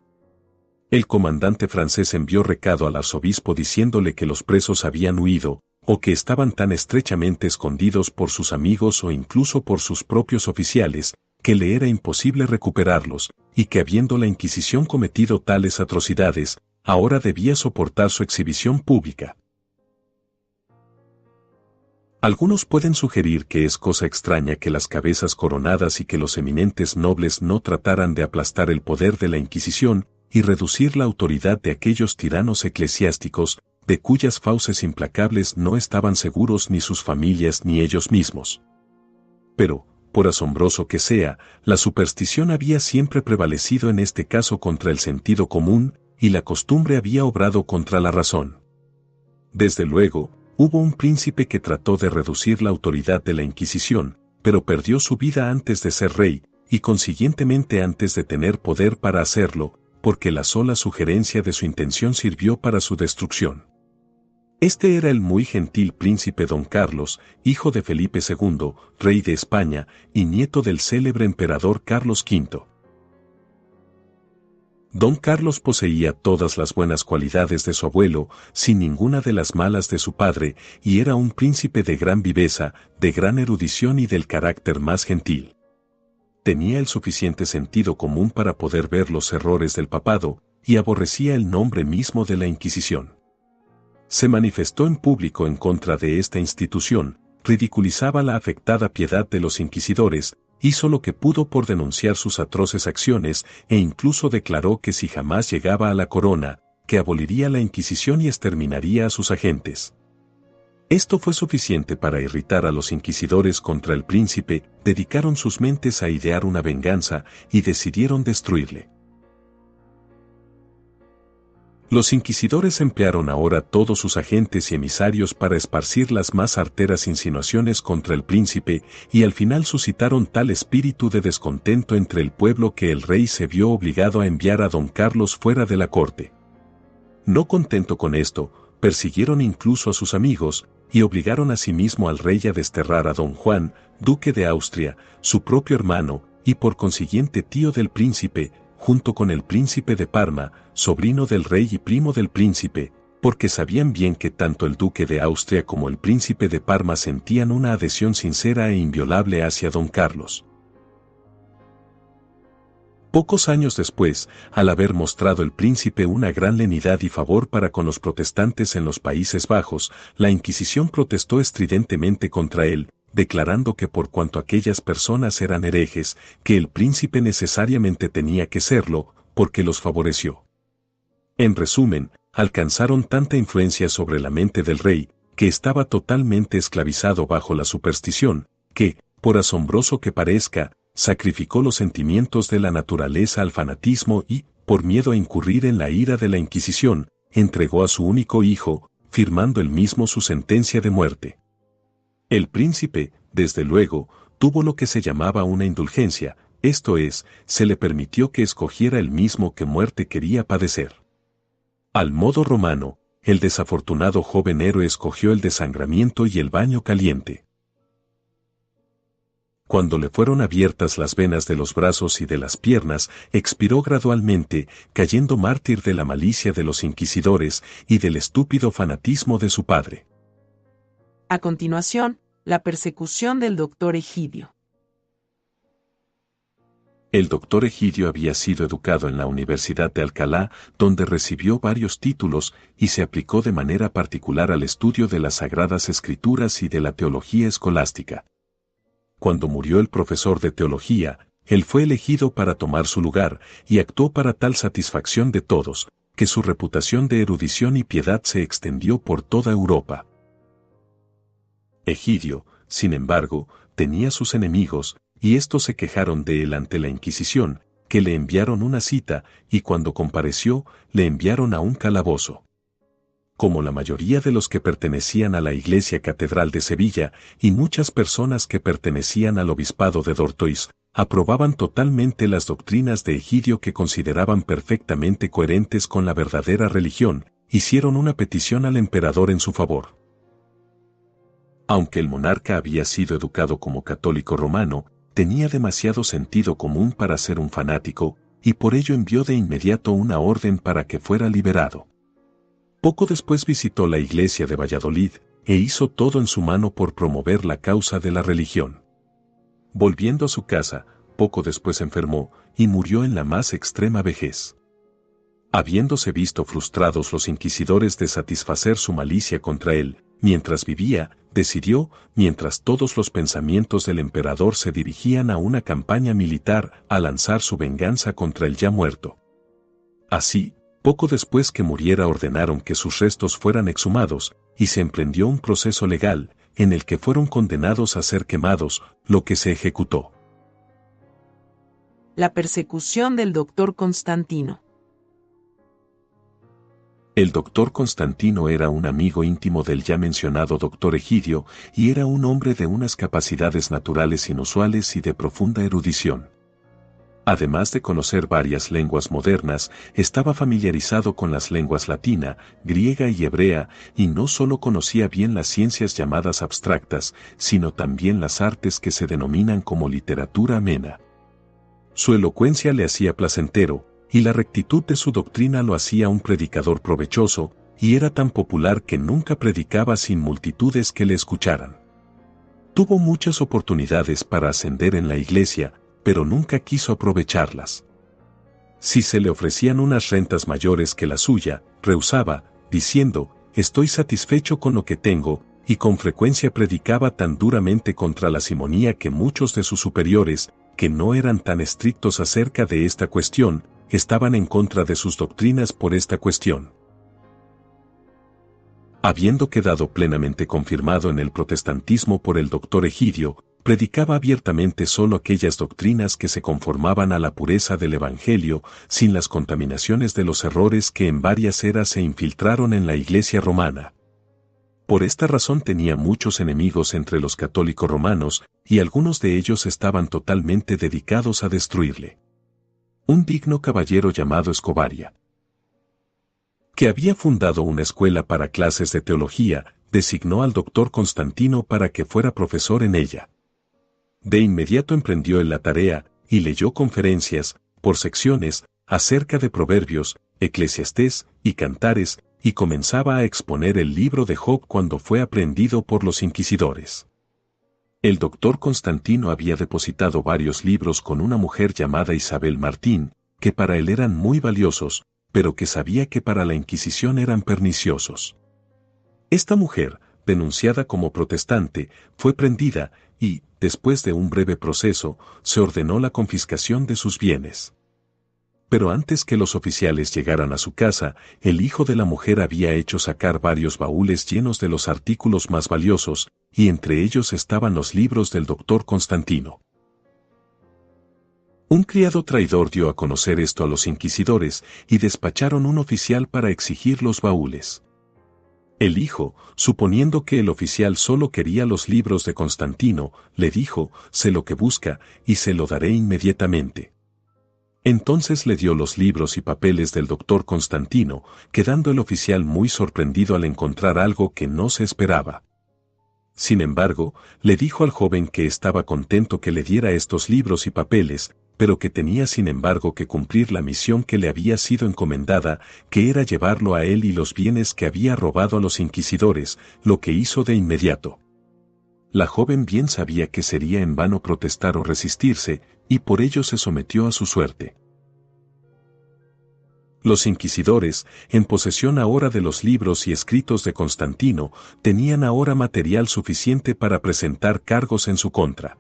El comandante francés envió recado al arzobispo diciéndole que los presos habían huido, o que estaban tan estrechamente escondidos por sus amigos o incluso por sus propios oficiales, que le era imposible recuperarlos, y que habiendo la Inquisición cometido tales atrocidades, ahora debía soportar su exhibición pública. Algunos pueden sugerir que es cosa extraña que las cabezas coronadas y que los eminentes nobles no trataran de aplastar el poder de la Inquisición y reducir la autoridad de aquellos tiranos eclesiásticos, de cuyas fauces implacables no estaban seguros ni sus familias ni ellos mismos. Pero, por asombroso que sea, la superstición había siempre prevalecido en este caso contra el sentido común, y la costumbre había obrado contra la razón. Desde luego, hubo un príncipe que trató de reducir la autoridad de la Inquisición, pero perdió su vida antes de ser rey, y consiguientemente antes de tener poder para hacerlo, porque la sola sugerencia de su intención sirvió para su destrucción. Este era el muy gentil príncipe Don Carlos, hijo de Felipe II, rey de España, y nieto del célebre emperador Carlos V. Don Carlos poseía todas las buenas cualidades de su abuelo, sin ninguna de las malas de su padre, y era un príncipe de gran viveza, de gran erudición y del carácter más gentil. Tenía el suficiente sentido común para poder ver los errores del papado, y aborrecía el nombre mismo de la Inquisición. Se manifestó en público en contra de esta institución, ridiculizaba la afectada piedad de los inquisidores, hizo lo que pudo por denunciar sus atroces acciones e incluso declaró que si jamás llegaba a la corona, que aboliría la Inquisición y exterminaría a sus agentes. Esto fue suficiente para irritar a los inquisidores contra el príncipe, dedicaron sus mentes a idear una venganza y decidieron destruirle. Los inquisidores emplearon ahora todos sus agentes y emisarios para esparcir las más arteras insinuaciones contra el príncipe y al final suscitaron tal espíritu de descontento entre el pueblo que el rey se vio obligado a enviar a Don Carlos fuera de la corte. No contento con esto, persiguieron incluso a sus amigos y obligaron asimismo al rey a desterrar a Don Juan, duque de Austria, su propio hermano y por consiguiente tío del príncipe, junto con el príncipe de Parma, sobrino del rey y primo del príncipe, porque sabían bien que tanto el duque de Austria como el príncipe de Parma sentían una adhesión sincera e inviolable hacia Don Carlos. Pocos años después, al haber mostrado el príncipe una gran lenidad y favor para con los protestantes en los Países Bajos, la Inquisición protestó estridentemente contra él, declarando que por cuanto aquellas personas eran herejes, que el príncipe necesariamente tenía que serlo, porque los favoreció. En resumen, alcanzaron tanta influencia sobre la mente del rey, que estaba totalmente esclavizado bajo la superstición, que, por asombroso que parezca, sacrificó los sentimientos de la naturaleza al fanatismo y, por miedo a incurrir en la ira de la Inquisición, entregó a su único hijo, firmando él mismo su sentencia de muerte. El príncipe, desde luego, tuvo lo que se llamaba una indulgencia, esto es, se le permitió que escogiera el mismo qué muerte quería padecer. Al modo romano, el desafortunado joven héroe escogió el desangramiento y el baño caliente. Cuando le fueron abiertas las venas de los brazos y de las piernas, expiró gradualmente, cayendo mártir de la malicia de los inquisidores y del estúpido fanatismo de su padre. A continuación, la persecución del doctor Egidio. El doctor Egidio había sido educado en la Universidad de Alcalá, donde recibió varios títulos y se aplicó de manera particular al estudio de las Sagradas Escrituras y de la teología escolástica. Cuando murió el profesor de teología, él fue elegido para tomar su lugar y actuó para tal satisfacción de todos, que su reputación de erudición y piedad se extendió por toda Europa. Egidio, sin embargo, tenía sus enemigos, y estos se quejaron de él ante la Inquisición, que le enviaron una cita, y cuando compareció, le enviaron a un calabozo. Como la mayoría de los que pertenecían a la Iglesia Catedral de Sevilla, y muchas personas que pertenecían al Obispado de Dortois, aprobaban totalmente las doctrinas de Egidio que consideraban perfectamente coherentes con la verdadera religión, hicieron una petición al emperador en su favor. Aunque el monarca había sido educado como católico romano, tenía demasiado sentido común para ser un fanático, y por ello envió de inmediato una orden para que fuera liberado. Poco después visitó la iglesia de Valladolid, e hizo todo en su mano por promover la causa de la religión. Volviendo a su casa, poco después enfermó, y murió en la más extrema vejez. Habiéndose visto frustrados los inquisidores de satisfacer su malicia contra él, mientras vivía, decidió, mientras todos los pensamientos del emperador se dirigían a una campaña militar, a lanzar su venganza contra el ya muerto. Así, poco después que muriera ordenaron que sus restos fueran exhumados, y se emprendió un proceso legal, en el que fueron condenados a ser quemados, lo que se ejecutó. La persecución del doctor Constantino. El doctor Constantino era un amigo íntimo del ya mencionado doctor Egidio y era un hombre de unas capacidades naturales inusuales y de profunda erudición. Además de conocer varias lenguas modernas, estaba familiarizado con las lenguas latina, griega y hebrea, y no solo conocía bien las ciencias llamadas abstractas, sino también las artes que se denominan como literatura amena. Su elocuencia le hacía placentero, y la rectitud de su doctrina lo hacía un predicador provechoso, y era tan popular que nunca predicaba sin multitudes que le escucharan. Tuvo muchas oportunidades para ascender en la iglesia, pero nunca quiso aprovecharlas. Si se le ofrecían unas rentas mayores que la suya, rehusaba, diciendo, «Estoy satisfecho con lo que tengo», y con frecuencia predicaba tan duramente contra la simonía que muchos de sus superiores, que no eran tan estrictos acerca de esta cuestión, estaban en contra de sus doctrinas por esta cuestión. Habiendo quedado plenamente confirmado en el protestantismo por el doctor Egidio, predicaba abiertamente solo aquellas doctrinas que se conformaban a la pureza del Evangelio, sin las contaminaciones de los errores que en varias eras se infiltraron en la Iglesia romana. Por esta razón tenía muchos enemigos entre los católicos romanos, y algunos de ellos estaban totalmente dedicados a destruirle. Un digno caballero llamado Escobaria, que había fundado una escuela para clases de teología, designó al doctor Constantino para que fuera profesor en ella. De inmediato emprendió en la tarea, y leyó conferencias, por secciones, acerca de Proverbios, Eclesiastés y Cantares, y comenzaba a exponer el libro de Job cuando fue aprehendido por los inquisidores. El doctor Constantino había depositado varios libros con una mujer llamada Isabel Martín, que para él eran muy valiosos, pero que sabía que para la Inquisición eran perniciosos. Esta mujer, denunciada como protestante, fue prendida y, después de un breve proceso, se ordenó la confiscación de sus bienes. Pero antes que los oficiales llegaran a su casa, el hijo de la mujer había hecho sacar varios baúles llenos de los artículos más valiosos, y entre ellos estaban los libros del doctor Constantino. Un criado traidor dio a conocer esto a los inquisidores, y despacharon un oficial para exigir los baúles. El hijo, suponiendo que el oficial solo quería los libros de Constantino, le dijo, «Sé lo que busca, y se lo daré inmediatamente». Entonces le dio los libros y papeles del doctor Constantino, quedando el oficial muy sorprendido al encontrar algo que no se esperaba. Sin embargo, le dijo al joven que estaba contento que le diera estos libros y papeles, pero que tenía sin embargo que cumplir la misión que le había sido encomendada, que era llevarlo a él y los bienes que había robado a los inquisidores, lo que hizo de inmediato. La joven bien sabía que sería en vano protestar o resistirse, y por ello se sometió a su suerte. Los inquisidores, en posesión ahora de los libros y escritos de Constantino, tenían ahora material suficiente para presentar cargos en su contra.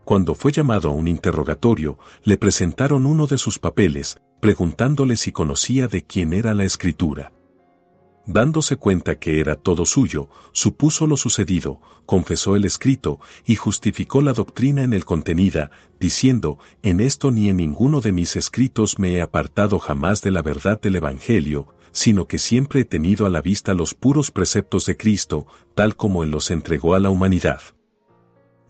Cuando fue llamado a un interrogatorio, le presentaron uno de sus papeles, preguntándole si conocía de quién era la escritura. Dándose cuenta que era todo suyo, supuso lo sucedido, confesó el escrito y justificó la doctrina en él contenida, diciendo, «En esto ni en ninguno de mis escritos me he apartado jamás de la verdad del Evangelio, sino que siempre he tenido a la vista los puros preceptos de Cristo, tal como Él los entregó a la humanidad».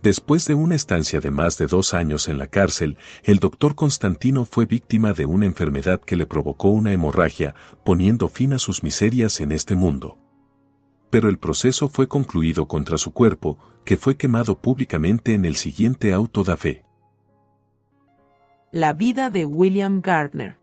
Después de una estancia de más de 2 años en la cárcel, el doctor Constantino fue víctima de una enfermedad que le provocó una hemorragia, poniendo fin a sus miserias en este mundo. Pero el proceso fue concluido contra su cuerpo, que fue quemado públicamente en el siguiente auto da fe. La vida de William Gardner.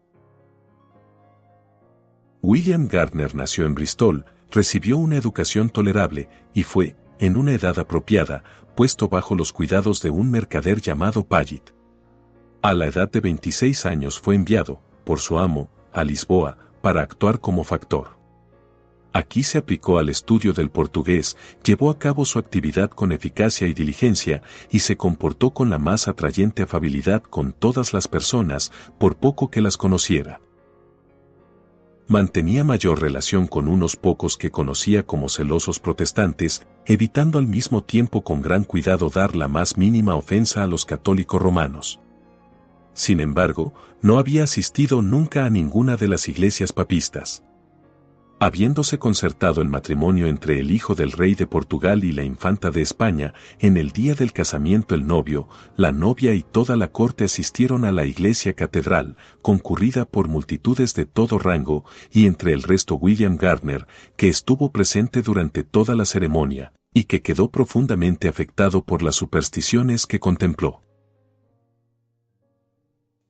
William Gardner nació en Bristol, recibió una educación tolerable, y fue, en una edad apropiada, puesto bajo los cuidados de un mercader llamado Paget. A la edad de 26 años fue enviado, por su amo, a Lisboa, para actuar como factor. Aquí se aplicó al estudio del portugués, llevó a cabo su actividad con eficacia y diligencia, y se comportó con la más atrayente afabilidad con todas las personas, por poco que las conociera. Mantenía mayor relación con unos pocos que conocía como celosos protestantes, evitando al mismo tiempo con gran cuidado dar la más mínima ofensa a los católicos romanos. Sin embargo, no había asistido nunca a ninguna de las iglesias papistas. Habiéndose concertado el matrimonio entre el hijo del rey de Portugal y la infanta de España, en el día del casamiento el novio, la novia y toda la corte asistieron a la iglesia catedral, concurrida por multitudes de todo rango, y entre el resto William Gardner, que estuvo presente durante toda la ceremonia, y que quedó profundamente afectado por las supersticiones que contempló.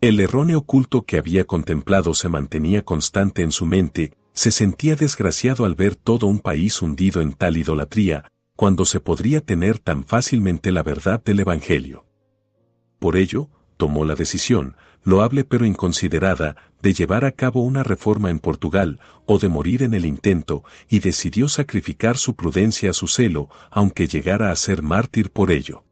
El erróneo culto que había contemplado se mantenía constante en su mente. Se sentía desgraciado al ver todo un país hundido en tal idolatría, cuando se podría tener tan fácilmente la verdad del Evangelio. Por ello, tomó la decisión, loable pero inconsiderada, de llevar a cabo una reforma en Portugal, o de morir en el intento, y decidió sacrificar su prudencia a su celo, aunque llegara a ser mártir por ello.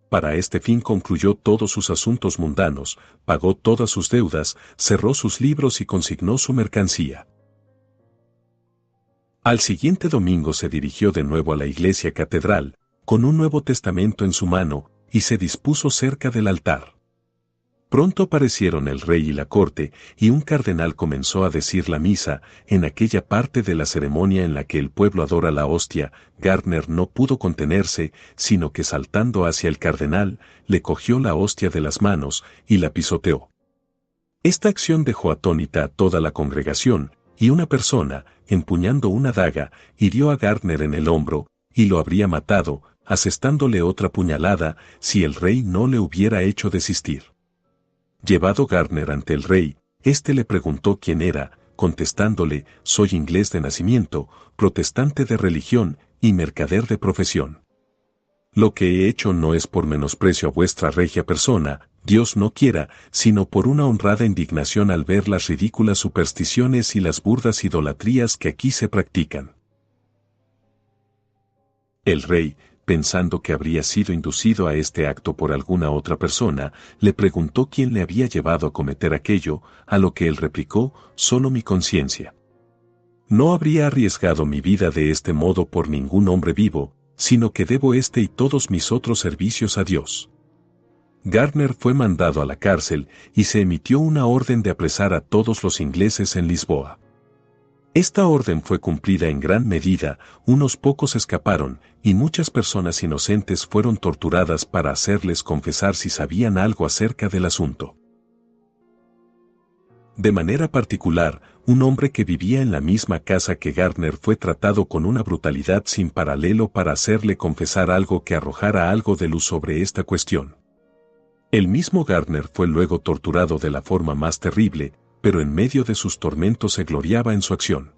Para este fin concluyó todos sus asuntos mundanos, pagó todas sus deudas, cerró sus libros y consignó su mercancía. Al siguiente domingo se dirigió de nuevo a la iglesia catedral, con un Nuevo Testamento en su mano, y se dispuso cerca del altar. Pronto aparecieron el rey y la corte, y un cardenal comenzó a decir la misa. En aquella parte de la ceremonia en la que el pueblo adora la hostia, Gardner no pudo contenerse, sino que saltando hacia el cardenal, le cogió la hostia de las manos, y la pisoteó. Esta acción dejó atónita a toda la congregación, y una persona, empuñando una daga, hirió a Gardner en el hombro, y lo habría matado, asestándole otra puñalada, si el rey no le hubiera hecho desistir. Llevado Gardner ante el rey, éste le preguntó quién era, contestándole: soy inglés de nacimiento, protestante de religión, y mercader de profesión. Lo que he hecho no es por menosprecio a vuestra regia persona, Dios no quiera, sino por una honrada indignación al ver las ridículas supersticiones y las burdas idolatrías que aquí se practican. El rey, pensando que habría sido inducido a este acto por alguna otra persona, le preguntó quién le había llevado a cometer aquello, a lo que él replicó: solo mi conciencia. No habría arriesgado mi vida de este modo por ningún hombre vivo, sino que debo este y todos mis otros servicios a Dios. Gardner fue mandado a la cárcel, y se emitió una orden de apresar a todos los ingleses en Lisboa. Esta orden fue cumplida en gran medida, unos pocos escaparon, y muchas personas inocentes fueron torturadas para hacerles confesar si sabían algo acerca del asunto. De manera particular, un hombre que vivía en la misma casa que Gardner fue tratado con una brutalidad sin paralelo para hacerle confesar algo que arrojara algo de luz sobre esta cuestión. El mismo Gardner fue luego torturado de la forma más terrible, pero en medio de sus tormentos se gloriaba en su acción.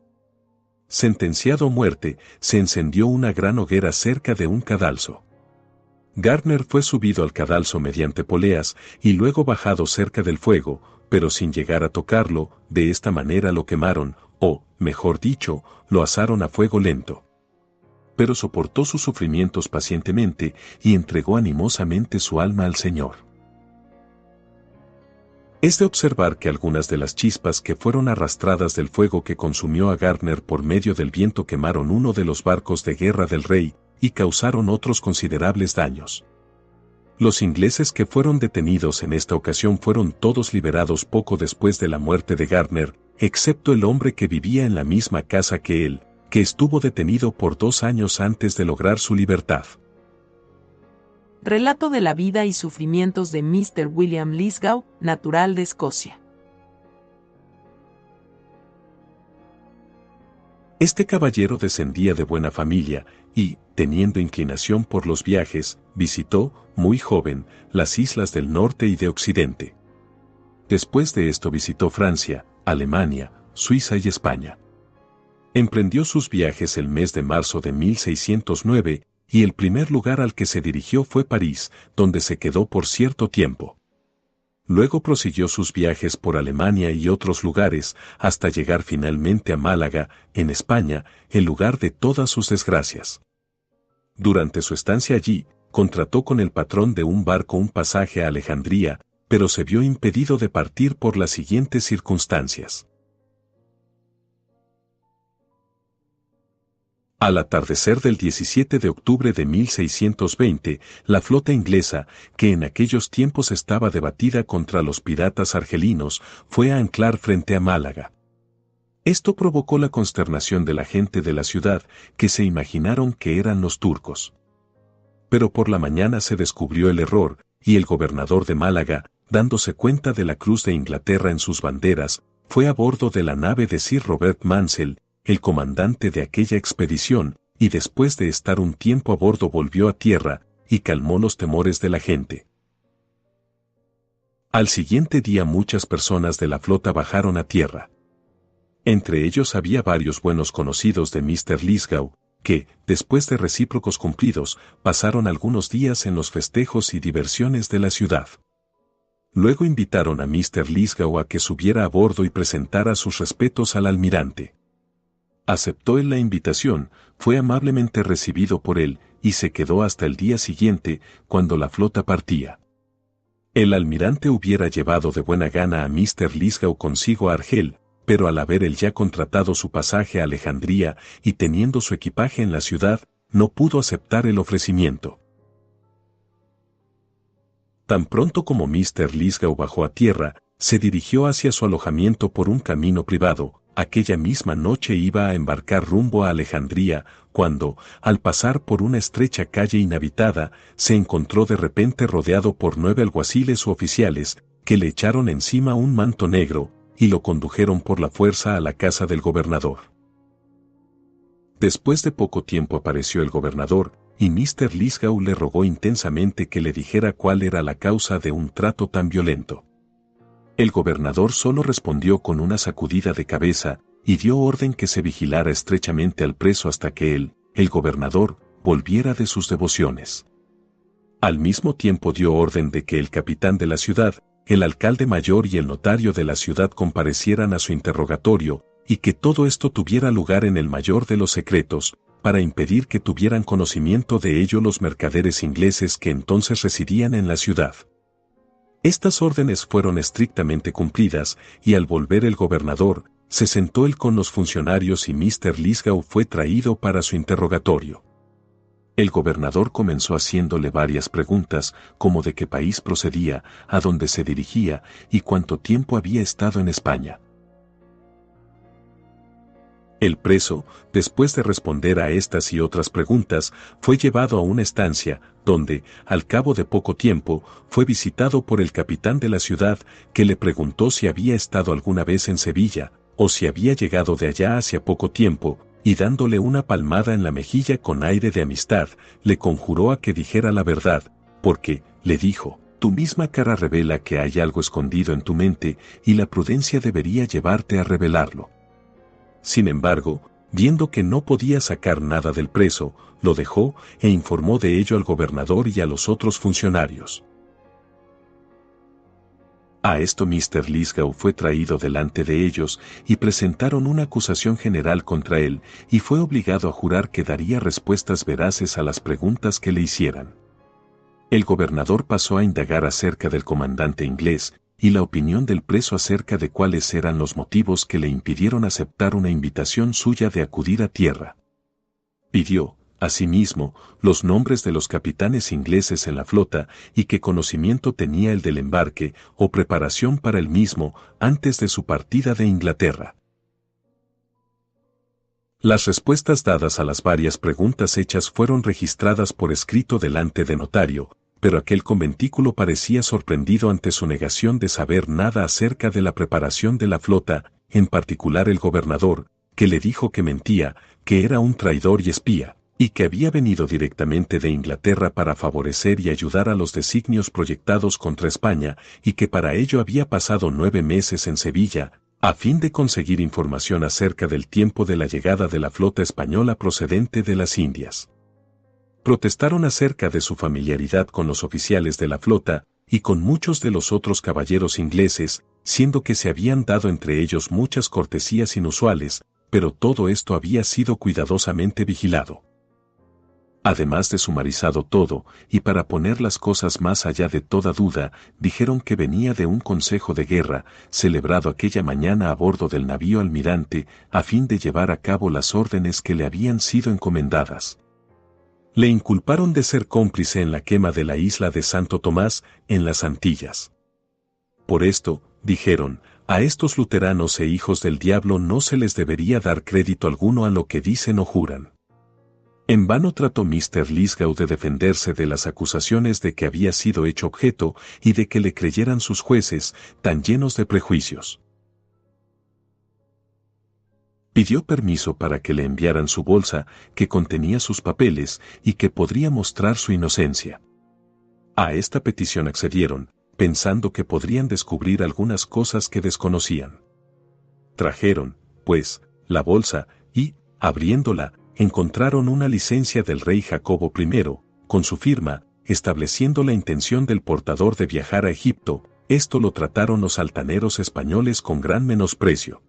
Sentenciado a muerte, se encendió una gran hoguera cerca de un cadalso. Gardner fue subido al cadalso mediante poleas y luego bajado cerca del fuego, pero sin llegar a tocarlo. De esta manera lo quemaron, o, mejor dicho, lo asaron a fuego lento. Pero soportó sus sufrimientos pacientemente y entregó animosamente su alma al Señor. Es de observar que algunas de las chispas que fueron arrastradas del fuego que consumió a Gardner por medio del viento quemaron uno de los barcos de guerra del rey, y causaron otros considerables daños. Los ingleses que fueron detenidos en esta ocasión fueron todos liberados poco después de la muerte de Gardner, excepto el hombre que vivía en la misma casa que él, que estuvo detenido por 2 años antes de lograr su libertad. Relato de la vida y sufrimientos de Mr. William Lithgow, natural de Escocia. Este caballero descendía de buena familia y, teniendo inclinación por los viajes, visitó, muy joven, las islas del norte y de occidente. Después de esto visitó Francia, Alemania, Suiza y España. Emprendió sus viajes el mes de marzo de 1609, y el primer lugar al que se dirigió fue París, donde se quedó por cierto tiempo. Luego prosiguió sus viajes por Alemania y otros lugares, hasta llegar finalmente a Málaga, en España, el lugar de todas sus desgracias. Durante su estancia allí, contrató con el patrón de un barco un pasaje a Alejandría, pero se vio impedido de partir por las siguientes circunstancias. Al atardecer del 17 de octubre de 1620, la flota inglesa, que en aquellos tiempos estaba debatida contra los piratas argelinos, fue a anclar frente a Málaga. Esto provocó la consternación de la gente de la ciudad, que se imaginaron que eran los turcos. Pero por la mañana se descubrió el error, y el gobernador de Málaga, dándose cuenta de la cruz de Inglaterra en sus banderas, fue a bordo de la nave de Sir Robert Mansell, el comandante de aquella expedición, y después de estar un tiempo a bordo volvió a tierra, y calmó los temores de la gente. Al siguiente día muchas personas de la flota bajaron a tierra. Entre ellos había varios buenos conocidos de Mr. Lisgow, que, después de recíprocos cumplidos, pasaron algunos días en los festejos y diversiones de la ciudad. Luego invitaron a Mr. Lisgow a que subiera a bordo y presentara sus respetos al almirante. Aceptó él la invitación, fue amablemente recibido por él, y se quedó hasta el día siguiente, cuando la flota partía. El almirante hubiera llevado de buena gana a Mr. Lisgow consigo a Argel, pero al haber él ya contratado su pasaje a Alejandría y teniendo su equipaje en la ciudad, no pudo aceptar el ofrecimiento. Tan pronto como Mr. Lisgow bajó a tierra, se dirigió hacia su alojamiento por un camino privado. Aquella misma noche iba a embarcar rumbo a Alejandría, cuando, al pasar por una estrecha calle inhabitada, se encontró de repente rodeado por 9 alguaciles u oficiales, que le echaron encima un manto negro, y lo condujeron por la fuerza a la casa del gobernador. Después de poco tiempo apareció el gobernador, y Mr. Lisgow le rogó intensamente que le dijera cuál era la causa de un trato tan violento. El gobernador solo respondió con una sacudida de cabeza, y dio orden que se vigilara estrechamente al preso hasta que él, el gobernador, volviera de sus devociones. Al mismo tiempo dio orden de que el capitán de la ciudad, el alcalde mayor y el notario de la ciudad comparecieran a su interrogatorio, y que todo esto tuviera lugar en el mayor de los secretos, para impedir que tuvieran conocimiento de ello los mercaderes ingleses que entonces residían en la ciudad. Estas órdenes fueron estrictamente cumplidas, y al volver el gobernador, se sentó él con los funcionarios y Mr. Lisgow fue traído para su interrogatorio. El gobernador comenzó haciéndole varias preguntas, como de qué país procedía, a dónde se dirigía, y cuánto tiempo había estado en España. El preso, después de responder a estas y otras preguntas, fue llevado a una estancia, donde, al cabo de poco tiempo, fue visitado por el capitán de la ciudad, que le preguntó si había estado alguna vez en Sevilla, o si había llegado de allá hacía poco tiempo, y dándole una palmada en la mejilla con aire de amistad, le conjuró a que dijera la verdad, porque, le dijo, tu misma cara revela que hay algo escondido en tu mente, y la prudencia debería llevarte a revelarlo. Sin embargo, viendo que no podía sacar nada del preso, lo dejó e informó de ello al gobernador y a los otros funcionarios. A esto Mr. Lisgow fue traído delante de ellos y presentaron una acusación general contra él, y fue obligado a jurar que daría respuestas veraces a las preguntas que le hicieran. El gobernador pasó a indagar acerca del comandante inglés, y la opinión del preso acerca de cuáles eran los motivos que le impidieron aceptar una invitación suya de acudir a tierra. Pidió, asimismo, los nombres de los capitanes ingleses en la flota y qué conocimiento tenía el del embarque o preparación para el mismo antes de su partida de Inglaterra. Las respuestas dadas a las varias preguntas hechas fueron registradas por escrito delante de notario, pero aquel conventículo parecía sorprendido ante su negación de saber nada acerca de la preparación de la flota, en particular el gobernador, que le dijo que mentía, que era un traidor y espía, y que había venido directamente de Inglaterra para favorecer y ayudar a los designios proyectados contra España, y que para ello había pasado 9 meses en Sevilla, a fin de conseguir información acerca del tiempo de la llegada de la flota española procedente de las Indias. Protestaron acerca de su familiaridad con los oficiales de la flota y con muchos de los otros caballeros ingleses, siendo que se habían dado entre ellos muchas cortesías inusuales, pero todo esto había sido cuidadosamente vigilado. Además de sumarizado todo, y para poner las cosas más allá de toda duda, dijeron que venía de un consejo de guerra, celebrado aquella mañana a bordo del navío Almirante, a fin de llevar a cabo las órdenes que le habían sido encomendadas. Le inculparon de ser cómplice en la quema de la isla de Santo Tomás, en las Antillas. Por esto, dijeron, a estos luteranos e hijos del diablo no se les debería dar crédito alguno a lo que dicen o juran. En vano trató Mr. Lisgow de defenderse de las acusaciones de que había sido hecho objeto y de que le creyeran sus jueces, tan llenos de prejuicios. Pidió permiso para que le enviaran su bolsa, que contenía sus papeles y que podría mostrar su inocencia. A esta petición accedieron, pensando que podrían descubrir algunas cosas que desconocían. Trajeron, pues, la bolsa y, abriéndola, encontraron una licencia del rey Jacobo I, con su firma, estableciendo la intención del portador de viajar a Egipto. Esto lo trataron los altaneros españoles con gran menosprecio.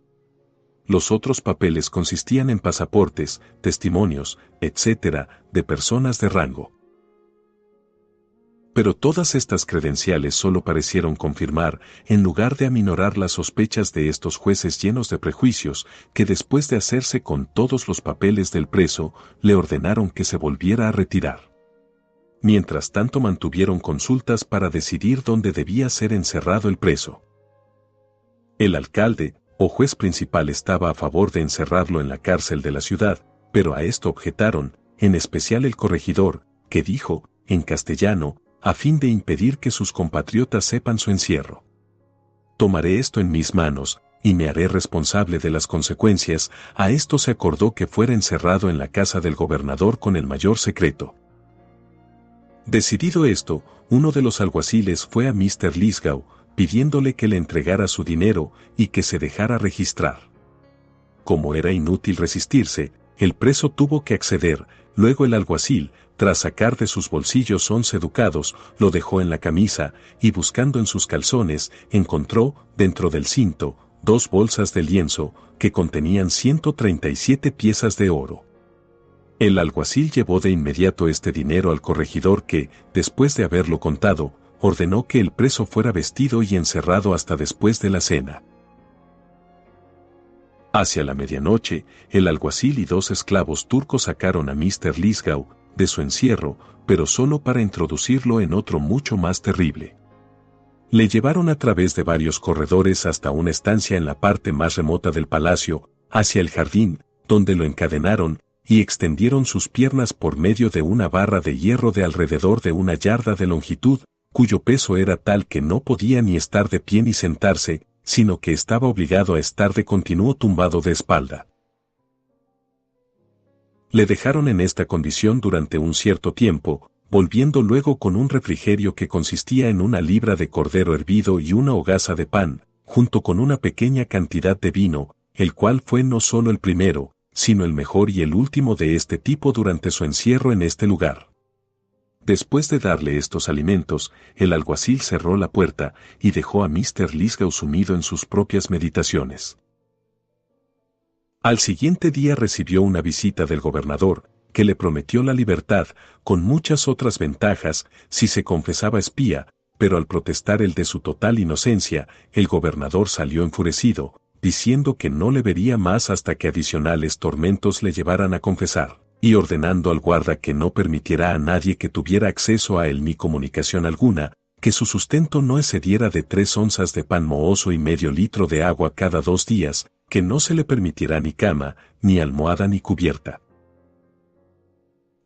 Los otros papeles consistían en pasaportes, testimonios, etc., de personas de rango. Pero todas estas credenciales solo parecieron confirmar, en lugar de aminorar las sospechas de estos jueces llenos de prejuicios, que después de hacerse con todos los papeles del preso, le ordenaron que se volviera a retirar. Mientras tanto mantuvieron consultas para decidir dónde debía ser encerrado el preso. El alcalde, o juez principal, estaba a favor de encerrarlo en la cárcel de la ciudad, pero a esto objetaron, en especial el corregidor, que dijo, en castellano, a fin de impedir que sus compatriotas sepan su encierro: tomaré esto en mis manos, y me haré responsable de las consecuencias. A esto se acordó que fuera encerrado en la casa del gobernador con el mayor secreto. Decidido esto, uno de los alguaciles fue a Mr. Lisgow, pidiéndole que le entregara su dinero y que se dejara registrar. Como era inútil resistirse, el preso tuvo que acceder. Luego el alguacil, tras sacar de sus bolsillos 11 ducados, lo dejó en la camisa, y buscando en sus calzones, encontró, dentro del cinto, 2 bolsas de lienzo, que contenían 137 piezas de oro. El alguacil llevó de inmediato este dinero al corregidor que, después de haberlo contado, ordenó que el preso fuera vestido y encerrado hasta después de la cena. Hacia la medianoche, el alguacil y 2 esclavos turcos sacaron a Mr. Lisgow de su encierro, pero solo para introducirlo en otro mucho más terrible. Le llevaron a través de varios corredores hasta una estancia en la parte más remota del palacio, hacia el jardín, donde lo encadenaron y extendieron sus piernas por medio de una barra de hierro de alrededor de 1 yarda de longitud, cuyo peso era tal que no podía ni estar de pie ni sentarse, sino que estaba obligado a estar de continuo tumbado de espalda. Le dejaron en esta condición durante un cierto tiempo, volviendo luego con un refrigerio que consistía en 1 libra de cordero hervido y 1 hogaza de pan, junto con una pequeña cantidad de vino, el cual fue no solo el primero, sino el mejor y el último de este tipo durante su encierro en este lugar. Después de darle estos alimentos, el alguacil cerró la puerta y dejó a Mr. Lisgow sumido en sus propias meditaciones. Al siguiente día recibió una visita del gobernador, que le prometió la libertad, con muchas otras ventajas, si se confesaba espía, pero al protestar él de su total inocencia, el gobernador salió enfurecido, diciendo que no le vería más hasta que adicionales tormentos le llevaran a confesar, y ordenando al guarda que no permitiera a nadie que tuviera acceso a él ni comunicación alguna, que su sustento no excediera de 3 onzas de pan mohoso y medio litro de agua cada 2 días, que no se le permitirá ni cama, ni almohada ni cubierta.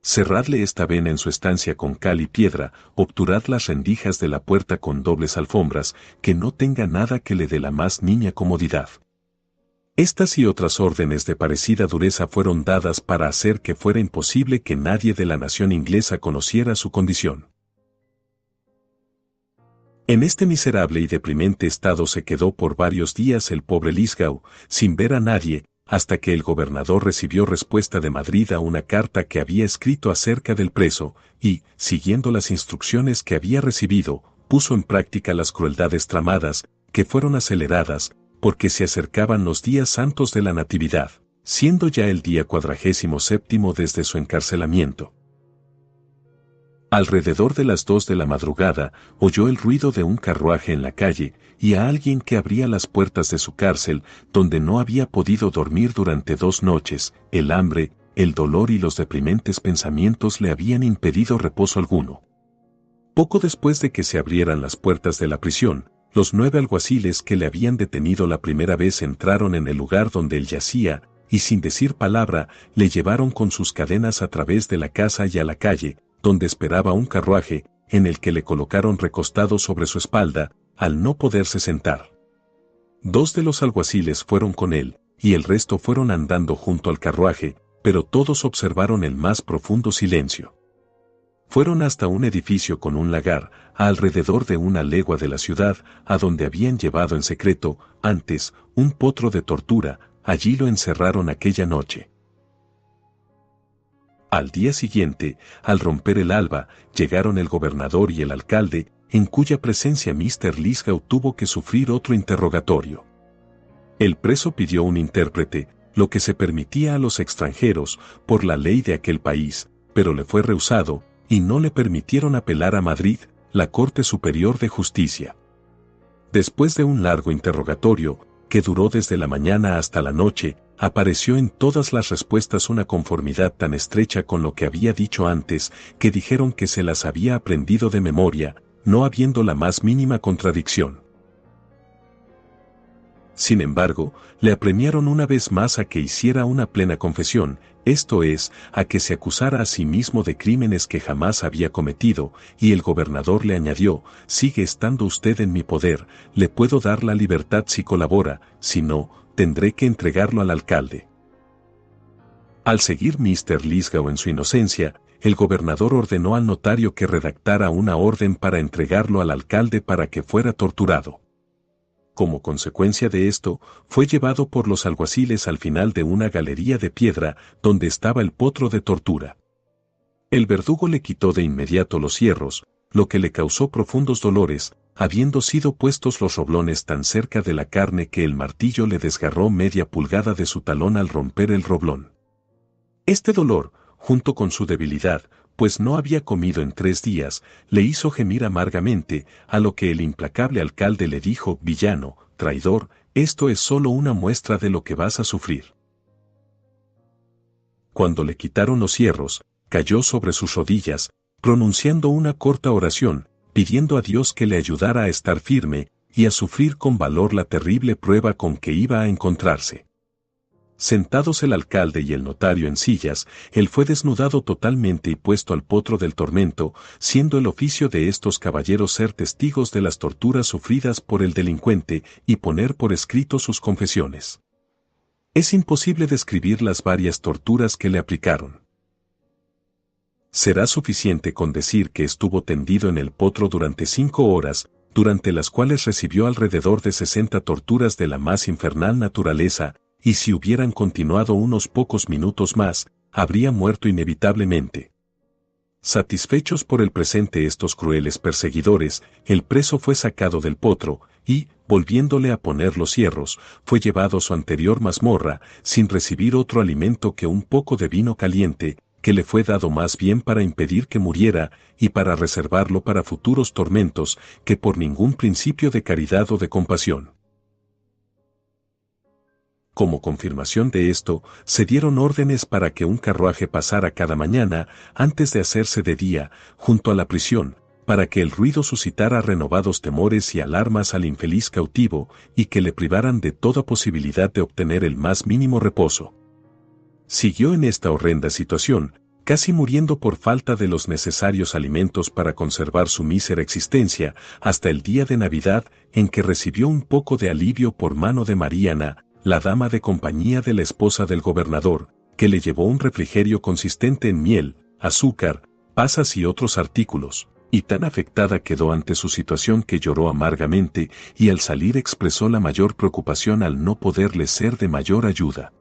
Cerradle esta vena en su estancia con cal y piedra, obturad las rendijas de la puerta con dobles alfombras, que no tenga nada que le dé la más nimia comodidad. Estas y otras órdenes de parecida dureza fueron dadas para hacer que fuera imposible que nadie de la nación inglesa conociera su condición. En este miserable y deprimente estado se quedó por varios días el pobre Lisgow, sin ver a nadie, hasta que el gobernador recibió respuesta de Madrid a una carta que había escrito acerca del preso, y, siguiendo las instrucciones que había recibido, puso en práctica las crueldades tramadas, que fueron aceleradas, porque se acercaban los días santos de la Natividad, siendo ya el día 47º desde su encarcelamiento. Alrededor de las 2 de la madrugada, oyó el ruido de un carruaje en la calle, y a alguien que abría las puertas de su cárcel, donde no había podido dormir durante 2 noches. El hambre, el dolor y los deprimentes pensamientos le habían impedido reposo alguno. Poco después de que se abrieran las puertas de la prisión, los 9 alguaciles que le habían detenido la primera vez entraron en el lugar donde él yacía, y sin decir palabra, le llevaron con sus cadenas a través de la casa y a la calle, donde esperaba un carruaje, en el que le colocaron recostado sobre su espalda, al no poderse sentar. 2 de los alguaciles fueron con él, y el resto fueron andando junto al carruaje, pero todos observaron el más profundo silencio. Fueron hasta un edificio con un lagar, a alrededor de 1 legua de la ciudad, a donde habían llevado en secreto, antes, un potro de tortura. Allí lo encerraron aquella noche. Al día siguiente, al romper el alba, llegaron el gobernador y el alcalde, en cuya presencia Mr. Lithgow tuvo que sufrir otro interrogatorio. El preso pidió un intérprete, lo que se permitía a los extranjeros, por la ley de aquel país, pero le fue rehusado, y no le permitieron apelar a Madrid, la Corte Superior de Justicia. Después de un largo interrogatorio, que duró desde la mañana hasta la noche, apareció en todas las respuestas una conformidad tan estrecha con lo que había dicho antes, que dijeron que se las había aprendido de memoria, no habiendo la más mínima contradicción. Sin embargo, le apremiaron una vez más a que hiciera una plena confesión, esto es, a que se acusara a sí mismo de crímenes que jamás había cometido, y el gobernador le añadió: sigue estando usted en mi poder, le puedo dar la libertad si colabora, si no, tendré que entregarlo al alcalde. Al seguir Mr. Lithgow en su inocencia, el gobernador ordenó al notario que redactara una orden para entregarlo al alcalde para que fuera torturado. Como consecuencia de esto, fue llevado por los alguaciles al final de una galería de piedra, donde estaba el potro de tortura. El verdugo le quitó de inmediato los hierros, lo que le causó profundos dolores, habiendo sido puestos los roblones tan cerca de la carne que el martillo le desgarró media pulgada de su talón al romper el roblón. Este dolor, junto con su debilidad, pues no había comido en 3 días, le hizo gemir amargamente, a lo que el implacable alcalde le dijo: villano, traidor, esto es solo una muestra de lo que vas a sufrir. Cuando le quitaron los hierros, cayó sobre sus rodillas, pronunciando una corta oración, pidiendo a Dios que le ayudara a estar firme, y a sufrir con valor la terrible prueba con que iba a encontrarse. Sentados el alcalde y el notario en sillas, él fue desnudado totalmente y puesto al potro del tormento, siendo el oficio de estos caballeros ser testigos de las torturas sufridas por el delincuente y poner por escrito sus confesiones. Es imposible describir las varias torturas que le aplicaron. Será suficiente con decir que estuvo tendido en el potro durante 5 horas, durante las cuales recibió alrededor de 60 torturas de la más infernal naturaleza, y si hubieran continuado unos pocos minutos más, habría muerto inevitablemente. Satisfechos por el presente estos crueles perseguidores, el preso fue sacado del potro, y, volviéndole a poner los hierros, fue llevado a su anterior mazmorra, sin recibir otro alimento que un poco de vino caliente, que le fue dado más bien para impedir que muriera, y para reservarlo para futuros tormentos, que por ningún principio de caridad o de compasión. Como confirmación de esto, se dieron órdenes para que un carruaje pasara cada mañana, antes de hacerse de día, junto a la prisión, para que el ruido suscitara renovados temores y alarmas al infeliz cautivo, y que le privaran de toda posibilidad de obtener el más mínimo reposo. Siguió en esta horrenda situación, casi muriendo por falta de los necesarios alimentos para conservar su mísera existencia, hasta el día de Navidad, en que recibió un poco de alivio por mano de Mariana, la dama de compañía de la esposa del gobernador, que le llevó un refrigerio consistente en miel, azúcar, pasas y otros artículos, y tan afectada quedó ante su situación que lloró amargamente, y al salir expresó la mayor preocupación al no poderle ser de mayor ayuda.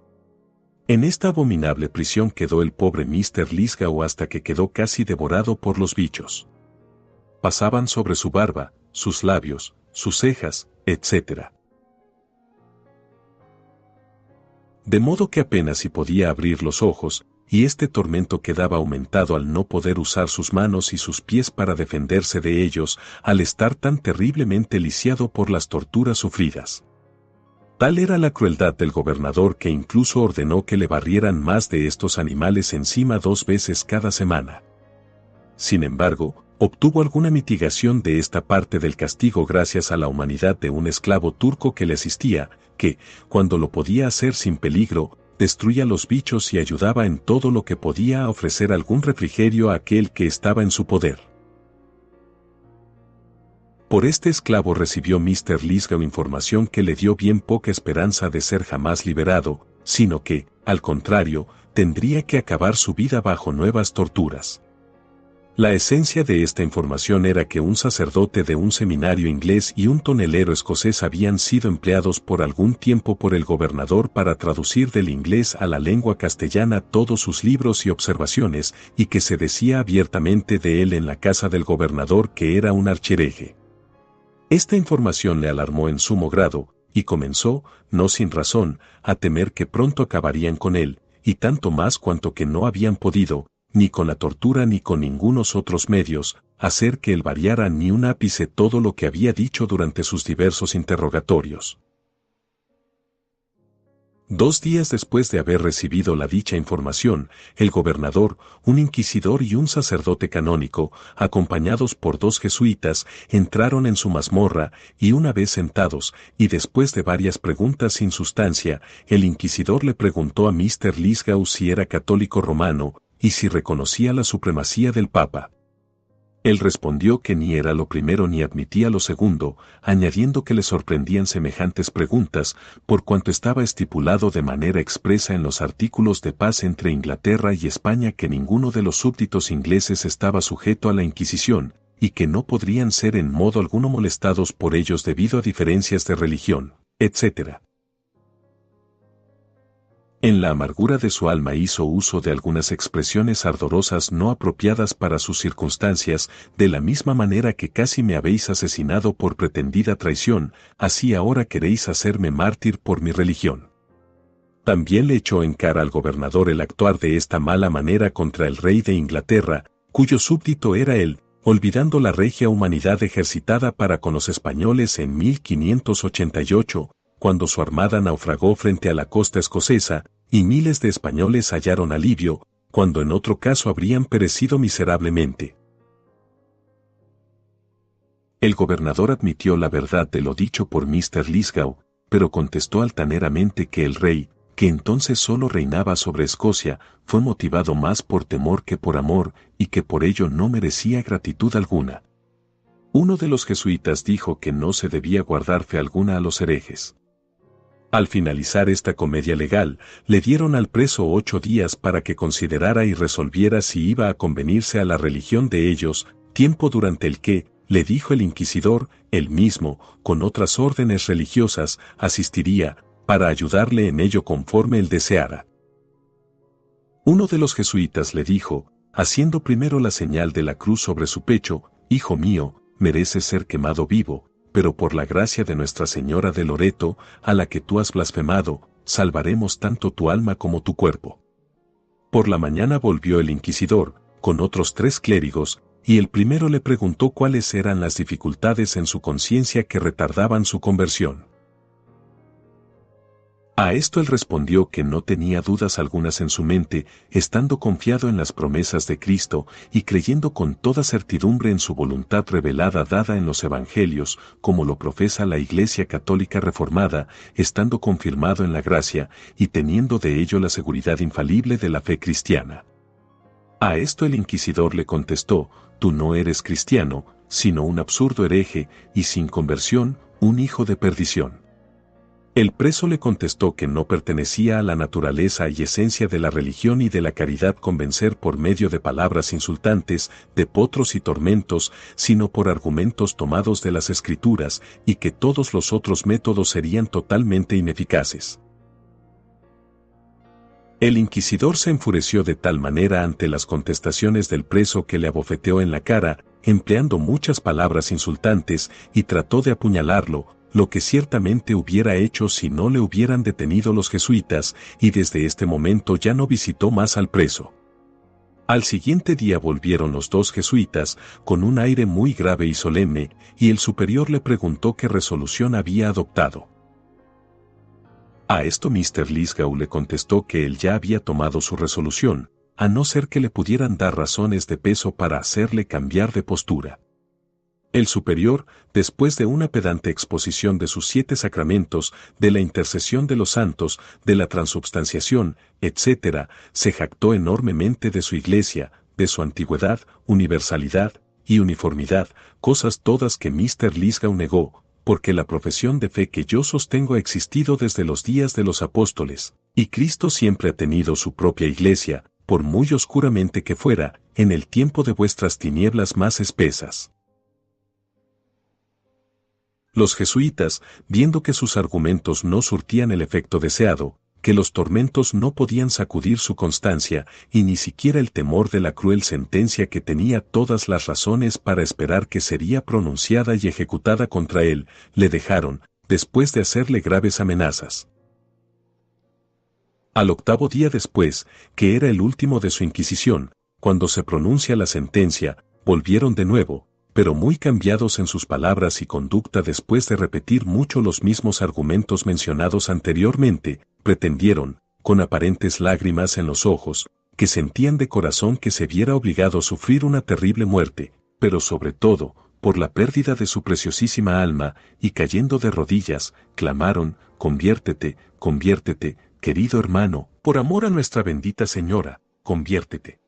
En esta abominable prisión quedó el pobre Mr. Lithgow hasta que quedó casi devorado por los bichos. Pasaban sobre su barba, sus labios, sus cejas, etc. De modo que apenas si podía abrir los ojos, y este tormento quedaba aumentado al no poder usar sus manos y sus pies para defenderse de ellos, al estar tan terriblemente lisiado por las torturas sufridas. Tal era la crueldad del gobernador que incluso ordenó que le barrieran más de estos animales encima 2 veces cada semana. Sin embargo, obtuvo alguna mitigación de esta parte del castigo gracias a la humanidad de un esclavo turco que le asistía, que, cuando lo podía hacer sin peligro, destruía los bichos y ayudaba en todo lo que podía a ofrecer algún refrigerio a aquel que estaba en su poder. Por este esclavo recibió Mr. Lithgow información que le dio bien poca esperanza de ser jamás liberado, sino que, al contrario, tendría que acabar su vida bajo nuevas torturas. La esencia de esta información era que un sacerdote de un seminario inglés y un tonelero escocés habían sido empleados por algún tiempo por el gobernador para traducir del inglés a la lengua castellana todos sus libros y observaciones, y que se decía abiertamente de él en la casa del gobernador que era un archihereje. Esta información le alarmó en sumo grado, y comenzó, no sin razón, a temer que pronto acabarían con él, y tanto más cuanto que no habían podido, ni con la tortura ni con ningunos otros medios, hacer que él variara ni un ápice todo lo que había dicho durante sus diversos interrogatorios. 2 días después de haber recibido la dicha información, el gobernador, un inquisidor y un sacerdote canónico, acompañados por 2 jesuitas, entraron en su mazmorra, y una vez sentados, y después de varias preguntas sin sustancia, el inquisidor le preguntó a Mr. Lithgow si era católico romano, y si reconocía la supremacía del Papa. Él respondió que ni era lo primero ni admitía lo segundo, añadiendo que le sorprendían semejantes preguntas, por cuanto estaba estipulado de manera expresa en los artículos de paz entre Inglaterra y España que ninguno de los súbditos ingleses estaba sujeto a la Inquisición, y que no podrían ser en modo alguno molestados por ellos debido a diferencias de religión, etc. En la amargura de su alma hizo uso de algunas expresiones ardorosas no apropiadas para sus circunstancias, de la misma manera que casi me habéis asesinado por pretendida traición, así ahora queréis hacerme mártir por mi religión. También le echó en cara al gobernador el actuar de esta mala manera contra el rey de Inglaterra, cuyo súbdito era él, olvidando la regia humanidad ejercitada para con los españoles en 1588, cuando su armada naufragó frente a la costa escocesa, y miles de españoles hallaron alivio, cuando en otro caso habrían perecido miserablemente. El gobernador admitió la verdad de lo dicho por Mr. Lithgow, pero contestó altaneramente que el rey, que entonces solo reinaba sobre Escocia, fue motivado más por temor que por amor, y que por ello no merecía gratitud alguna. Uno de los jesuitas dijo que no se debía guardar fe alguna a los herejes. Al finalizar esta comedia legal, le dieron al preso 8 días para que considerara y resolviera si iba a convenirse a la religión de ellos, tiempo durante el que, le dijo el inquisidor, él mismo, con otras órdenes religiosas, asistiría, para ayudarle en ello conforme él deseara. Uno de los jesuitas le dijo, haciendo primero la señal de la cruz sobre su pecho, «Hijo mío, mereces ser quemado vivo, pero por la gracia de Nuestra Señora de Loreto, a la que tú has blasfemado, salvaremos tanto tu alma como tu cuerpo». Por la mañana volvió el inquisidor, con otros 3 clérigos, y el primero le preguntó cuáles eran las dificultades en su conciencia que retardaban su conversión. A esto él respondió que no tenía dudas algunas en su mente, estando confiado en las promesas de Cristo y creyendo con toda certidumbre en su voluntad revelada dada en los Evangelios, como lo profesa la Iglesia Católica Reformada, estando confirmado en la gracia y teniendo de ello la seguridad infalible de la fe cristiana. A esto el inquisidor le contestó, «Tú no eres cristiano, sino un absurdo hereje, y sin conversión, un hijo de perdición». El preso le contestó que no pertenecía a la naturaleza y esencia de la religión y de la caridad convencer por medio de palabras insultantes, de potros y tormentos, sino por argumentos tomados de las Escrituras, y que todos los otros métodos serían totalmente ineficaces. El inquisidor se enfureció de tal manera ante las contestaciones del preso que le abofeteó en la cara, empleando muchas palabras insultantes, y trató de apuñalarlo, lo que ciertamente hubiera hecho si no le hubieran detenido los jesuitas, y desde este momento ya no visitó más al preso. Al siguiente día volvieron los dos jesuitas, con un aire muy grave y solemne, y el superior le preguntó qué resolución había adoptado. A esto Mr. Lithgow le contestó que él ya había tomado su resolución, a no ser que le pudieran dar razones de peso para hacerle cambiar de postura. El superior, después de una pedante exposición de sus 7 sacramentos, de la intercesión de los santos, de la transubstanciación, etc., se jactó enormemente de su iglesia, de su antigüedad, universalidad y uniformidad, cosas todas que Mr. Lithgow negó, porque la profesión de fe que yo sostengo ha existido desde los días de los apóstoles, y Cristo siempre ha tenido su propia iglesia, por muy oscuramente que fuera, en el tiempo de vuestras tinieblas más espesas. Los jesuitas, viendo que sus argumentos no surtían el efecto deseado, que los tormentos no podían sacudir su constancia, y ni siquiera el temor de la cruel sentencia que tenía todas las razones para esperar que sería pronunciada y ejecutada contra él, le dejaron, después de hacerle graves amenazas. Al 8º día después, que era el último de su inquisición, cuando se pronuncia la sentencia, volvieron de nuevo, pero muy cambiados en sus palabras y conducta después de repetir mucho los mismos argumentos mencionados anteriormente, pretendieron, con aparentes lágrimas en los ojos, que sentían de corazón que se viera obligado a sufrir una terrible muerte, pero sobre todo, por la pérdida de su preciosísima alma, y cayendo de rodillas, clamaron, conviértete, conviértete, querido hermano, por amor a nuestra bendita Señora, conviértete.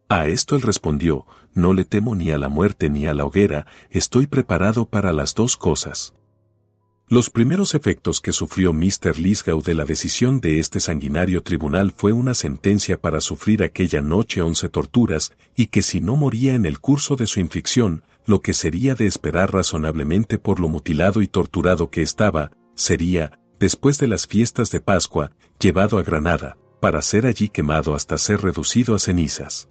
A esto él respondió, no le temo ni a la muerte ni a la hoguera, estoy preparado para las dos cosas. Los primeros efectos que sufrió Mr. Lithgow de la decisión de este sanguinario tribunal fue una sentencia para sufrir aquella noche 11 torturas, y que si no moría en el curso de su inflicción, lo que sería de esperar razonablemente por lo mutilado y torturado que estaba, sería, después de las fiestas de Pascua, llevado a Granada, para ser allí quemado hasta ser reducido a cenizas.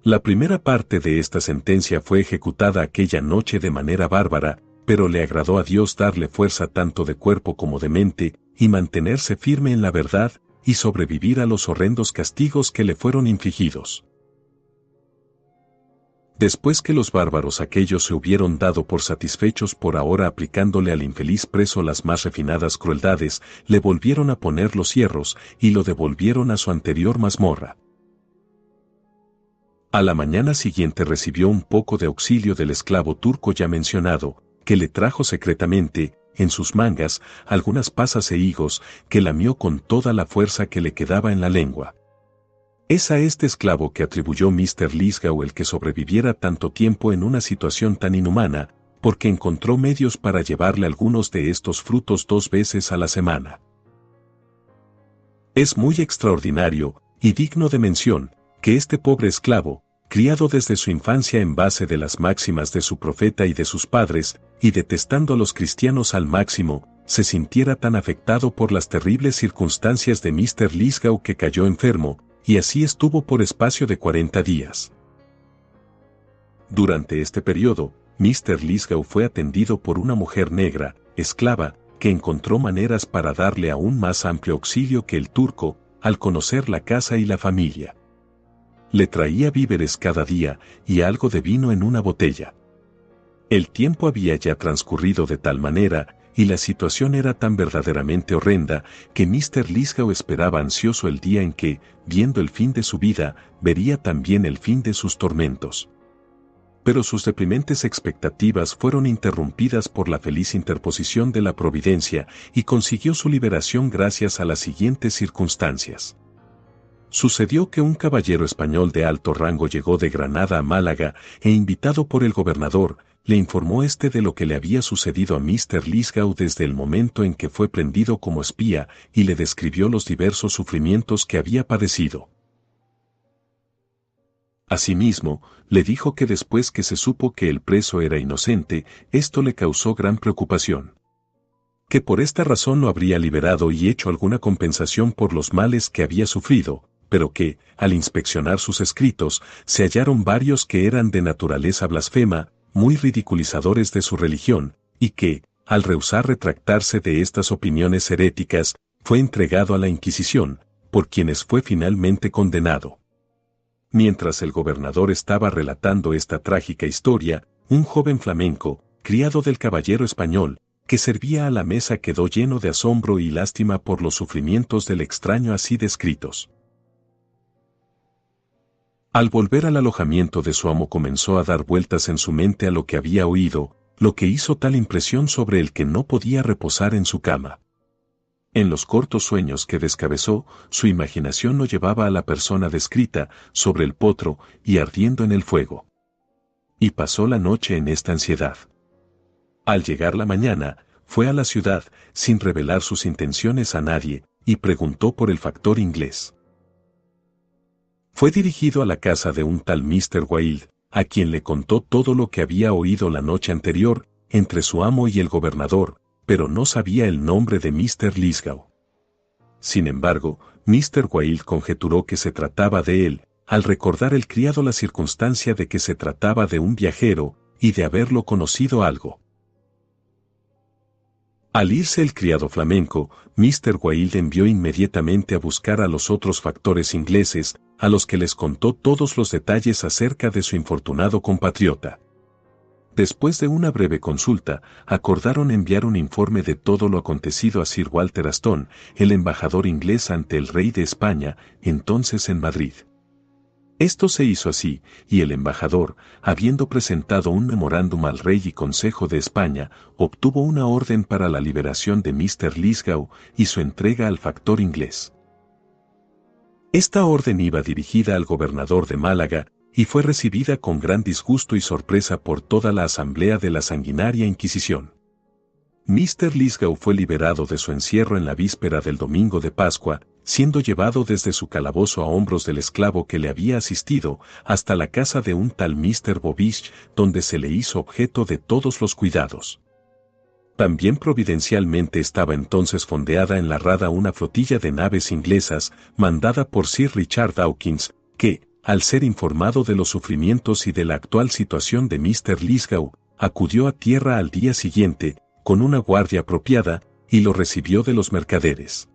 La primera parte de esta sentencia fue ejecutada aquella noche de manera bárbara, pero le agradó a Dios darle fuerza tanto de cuerpo como de mente, y mantenerse firme en la verdad, y sobrevivir a los horrendos castigos que le fueron infligidos. Después que los bárbaros aquellos se hubieron dado por satisfechos por ahora aplicándole al infeliz preso las más refinadas crueldades, le volvieron a poner los hierros, y lo devolvieron a su anterior mazmorra. A la mañana siguiente recibió un poco de auxilio del esclavo turco ya mencionado, que le trajo secretamente, en sus mangas, algunas pasas e higos, que lamió con toda la fuerza que le quedaba en la lengua. Es a este esclavo que atribuyó Mr. Lithgow el que sobreviviera tanto tiempo en una situación tan inhumana, porque encontró medios para llevarle algunos de estos frutos 2 veces a la semana. Es muy extraordinario, y digno de mención, que este pobre esclavo, criado desde su infancia en base de las máximas de su profeta y de sus padres, y detestando a los cristianos al máximo, se sintiera tan afectado por las terribles circunstancias de Mr. Lithgow que cayó enfermo, y así estuvo por espacio de 40 días. Durante este periodo, Mr. Lithgow fue atendido por una mujer negra, esclava, que encontró maneras para darle aún más amplio auxilio que el turco, al conocer la casa y la familia. Le traía víveres cada día, y algo de vino en una botella. El tiempo había ya transcurrido de tal manera, y la situación era tan verdaderamente horrenda, que Mr. Lithgow esperaba ansioso el día en que, viendo el fin de su vida, vería también el fin de sus tormentos. Pero sus deprimentes expectativas fueron interrumpidas por la feliz interposición de la providencia, y consiguió su liberación gracias a las siguientes circunstancias. Sucedió que un caballero español de alto rango llegó de Granada a Málaga, e invitado por el gobernador, le informó de lo que le había sucedido a Mr. Lithgow desde el momento en que fue prendido como espía, y le describió los diversos sufrimientos que había padecido. Asimismo, le dijo que después que se supo que el preso era inocente, esto le causó gran preocupación. Que por esta razón lo habría liberado y hecho alguna compensación por los males que había sufrido, pero que, al inspeccionar sus escritos, se hallaron varios que eran de naturaleza blasfema, muy ridiculizadores de su religión, y que, al rehusar retractarse de estas opiniones heréticas, fue entregado a la Inquisición, por quienes fue finalmente condenado. Mientras el gobernador estaba relatando esta trágica historia, un joven flamenco, criado del caballero español, que servía a la mesa quedó lleno de asombro y lástima por los sufrimientos del extraño así descritos. Al volver al alojamiento de su amo comenzó a dar vueltas en su mente a lo que había oído, lo que hizo tal impresión sobre él que no podía reposar en su cama. En los cortos sueños que descabezó, su imaginación lo llevaba a la persona descrita, sobre el potro y ardiendo en el fuego. Y pasó la noche en esta ansiedad. Al llegar la mañana, fue a la ciudad, sin revelar sus intenciones a nadie, y preguntó por el factor inglés. Fue dirigido a la casa de un tal Mr. Wilde, a quien le contó todo lo que había oído la noche anterior, entre su amo y el gobernador, pero no sabía el nombre de Mr. Lisgow. Sin embargo, Mr. Wilde conjeturó que se trataba de él, al recordar el criado la circunstancia de que se trataba de un viajero, y de haberlo conocido algo. Al irse el criado flamenco, Mr. Wilde envió inmediatamente a buscar a los otros factores ingleses, a los que les contó todos los detalles acerca de su infortunado compatriota. Después de una breve consulta, acordaron enviar un informe de todo lo acontecido a Sir Walter Aston, el embajador inglés ante el rey de España, entonces en Madrid. Esto se hizo así, y el embajador, habiendo presentado un memorándum al rey y consejo de España, obtuvo una orden para la liberación de Mr. Lisgow y su entrega al factor inglés. Esta orden iba dirigida al gobernador de Málaga, y fue recibida con gran disgusto y sorpresa por toda la asamblea de la sanguinaria Inquisición. Mr. Lisgow fue liberado de su encierro en la víspera del domingo de Pascua, siendo llevado desde su calabozo a hombros del esclavo que le había asistido, hasta la casa de un tal Mr. Bobiche, donde se le hizo objeto de todos los cuidados. También providencialmente estaba entonces fondeada en la rada una flotilla de naves inglesas, mandada por Sir Richard Dawkins, que, al ser informado de los sufrimientos y de la actual situación de Mr. Lisgow, acudió a tierra al día siguiente, con una guardia apropiada, y lo recibió de los mercaderes.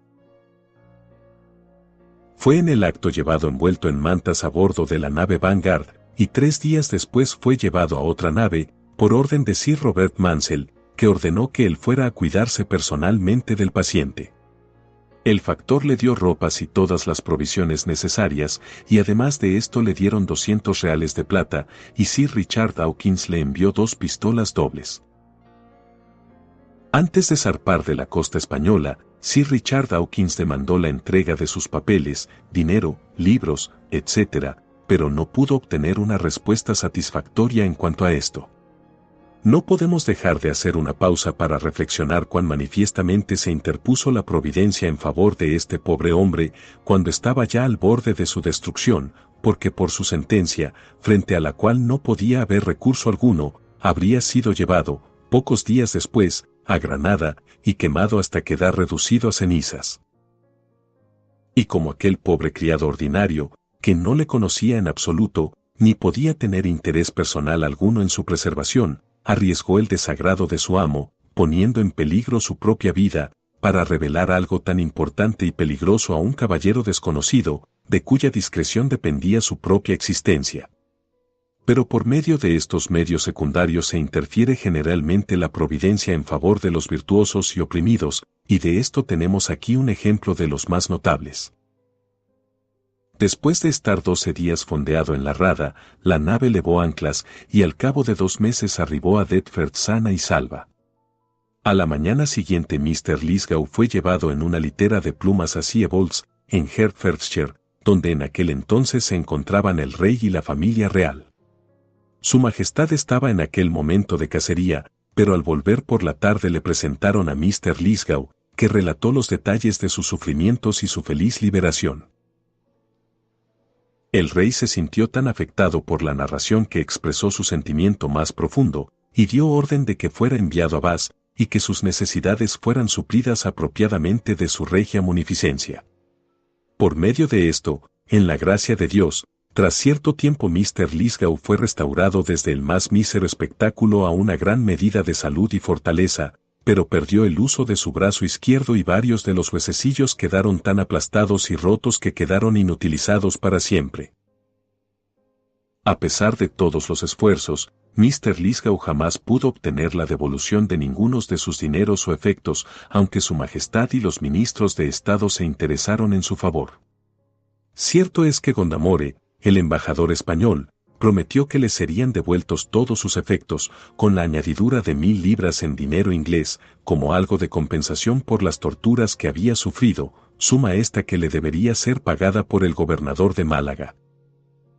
Fue en el acto llevado envuelto en mantas a bordo de la nave Vanguard, y 3 días después fue llevado a otra nave, por orden de Sir Robert Mansell, que ordenó que él fuera a cuidarse personalmente del paciente. El factor le dio ropas y todas las provisiones necesarias, y además de esto le dieron 200 reales de plata, y Sir Richard Dawkins le envió 2 pistolas dobles. Antes de zarpar de la costa española, Sir Richard Dawkins demandó la entrega de sus papeles, dinero, libros, etc., pero no pudo obtener una respuesta satisfactoria en cuanto a esto. No podemos dejar de hacer una pausa para reflexionar cuán manifiestamente se interpuso la providencia en favor de este pobre hombre cuando estaba ya al borde de su destrucción, porque por su sentencia, frente a la cual no podía haber recurso alguno, habría sido llevado, pocos días después, a Granada, y quemado hasta quedar reducido a cenizas. Y como aquel pobre criado ordinario, que no le conocía en absoluto, ni podía tener interés personal alguno en su preservación, arriesgó el desagrado de su amo, poniendo en peligro su propia vida, para revelar algo tan importante y peligroso a un caballero desconocido, de cuya discreción dependía su propia existencia. Pero por medio de estos medios secundarios se interfiere generalmente la providencia en favor de los virtuosos y oprimidos, y de esto tenemos aquí un ejemplo de los más notables. Después de estar 12 días fondeado en la rada, la nave levó anclas, y al cabo de 2 meses arribó a Deptford sana y salva. A la mañana siguiente Mr. Lisgow fue llevado en una litera de plumas a Siebold's, en Hertfordshire, donde en aquel entonces se encontraban el rey y la familia real. Su Majestad estaba en aquel momento de cacería, pero al volver por la tarde le presentaron a Mr. Lisgow, que relató los detalles de sus sufrimientos y su feliz liberación. El rey se sintió tan afectado por la narración que expresó su sentimiento más profundo, y dio orden de que fuera enviado a Bath, y que sus necesidades fueran suplidas apropiadamente de su regia munificencia. Por medio de esto, en la gracia de Dios, Tras cierto tiempo Mr. Lithgow fue restaurado desde el más mísero espectáculo a una gran medida de salud y fortaleza, pero perdió el uso de su brazo izquierdo y varios de los huesecillos quedaron tan aplastados y rotos que quedaron inutilizados para siempre. A pesar de todos los esfuerzos, Mr. Lithgow jamás pudo obtener la devolución de ninguno de sus dineros o efectos, aunque su majestad y los ministros de Estado se interesaron en su favor. Cierto es que Gondamore, el embajador español, prometió que le serían devueltos todos sus efectos, con la añadidura de 1000 libras en dinero inglés, como algo de compensación por las torturas que había sufrido, suma esta que le debería ser pagada por el gobernador de Málaga.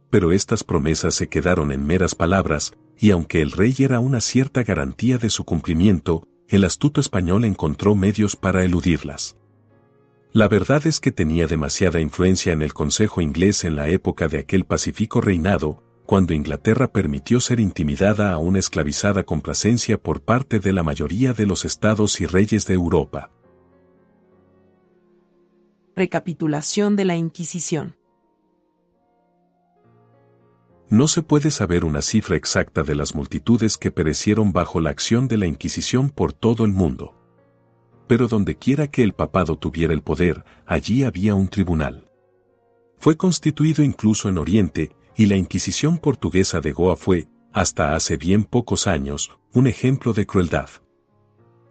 Pero estas promesas se quedaron en meras palabras, y aunque el rey era una cierta garantía de su cumplimiento, el astuto español encontró medios para eludirlas. La verdad es que tenía demasiada influencia en el Consejo inglés en la época de aquel pacífico reinado, cuando Inglaterra permitió ser intimidada a una esclavizada complacencia por parte de la mayoría de los estados y reyes de Europa. Recapitulación de la Inquisición. No se puede saber una cifra exacta de las multitudes que perecieron bajo la acción de la Inquisición por todo el mundo. Pero dondequiera que el papado tuviera el poder, allí había un tribunal. Fue constituido incluso en Oriente, y la Inquisición portuguesa de Goa fue, hasta hace bien pocos años, un ejemplo de crueldad.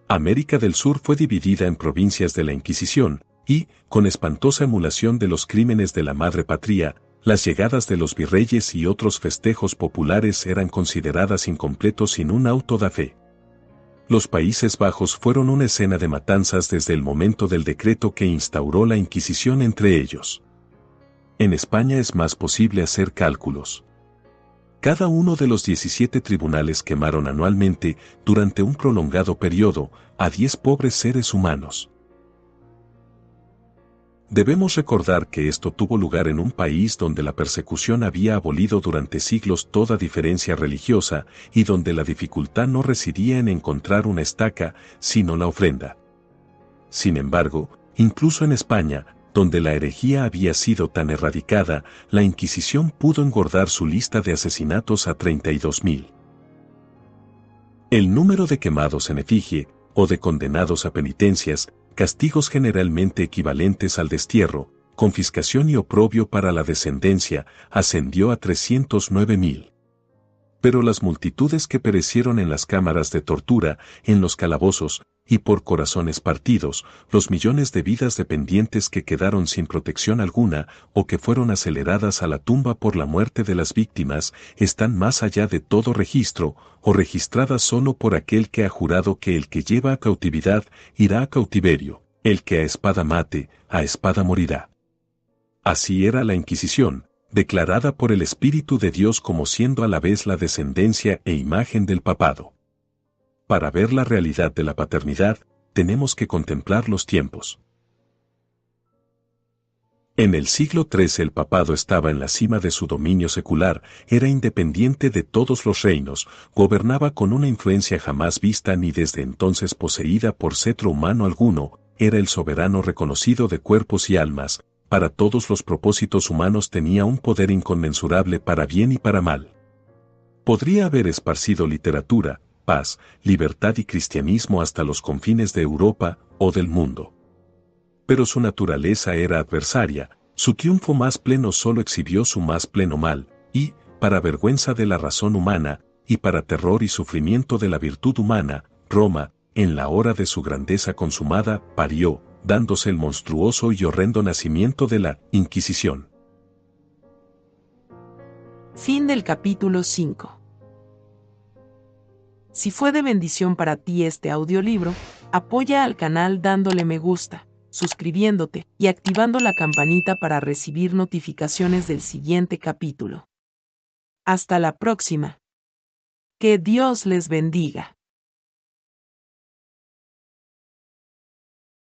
América del Sur fue dividida en provincias de la Inquisición, y, con espantosa emulación de los crímenes de la madre patria, las llegadas de los virreyes y otros festejos populares eran consideradas incompletos sin un auto de fe. Los Países Bajos fueron una escena de matanzas desde el momento del decreto que instauró la Inquisición entre ellos. En España es más posible hacer cálculos. Cada uno de los 17 tribunales quemaron anualmente, durante un prolongado periodo, a 10 pobres seres humanos. Debemos recordar que esto tuvo lugar en un país donde la persecución había abolido durante siglos toda diferencia religiosa y donde la dificultad no residía en encontrar una estaca, sino la ofrenda. Sin embargo, incluso en España, donde la herejía había sido tan erradicada, la Inquisición pudo engordar su lista de asesinatos a 32.000. El número de quemados en efigie, o de condenados a penitencias, castigos generalmente equivalentes al destierro, confiscación y oprobio para la descendencia, ascendió a 309.000. Pero las multitudes que perecieron en las cámaras de tortura, en los calabozos, y por corazones partidos, los millones de vidas dependientes que quedaron sin protección alguna, o que fueron aceleradas a la tumba por la muerte de las víctimas, están más allá de todo registro, o registradas solo por aquel que ha jurado que el que lleva a cautividad, irá a cautiverio, el que a espada mate, a espada morirá. Así era la Inquisición, declarada por el Espíritu de Dios como siendo a la vez la descendencia e imagen del papado. Para ver la realidad de la paternidad, tenemos que contemplar los tiempos. En el siglo XIII el papado estaba en la cima de su dominio secular, era independiente de todos los reinos, gobernaba con una influencia jamás vista ni desde entonces poseída por cetro humano alguno, era el soberano reconocido de cuerpos y almas, para todos los propósitos humanos tenía un poder inconmensurable para bien y para mal. Podría haber esparcido literatura, paz, libertad y cristianismo hasta los confines de Europa o del mundo. Pero su naturaleza era adversaria, su triunfo más pleno solo exhibió su más pleno mal, y, para vergüenza de la razón humana, y para terror y sufrimiento de la virtud humana, Roma, en la hora de su grandeza consumada, parió, dándose el monstruoso y horrendo nacimiento de la Inquisición. Fin del capítulo 5. Si fue de bendición para ti este audiolibro, apoya al canal dándole me gusta, suscribiéndote y activando la campanita para recibir notificaciones del siguiente capítulo. Hasta la próxima. Que Dios les bendiga.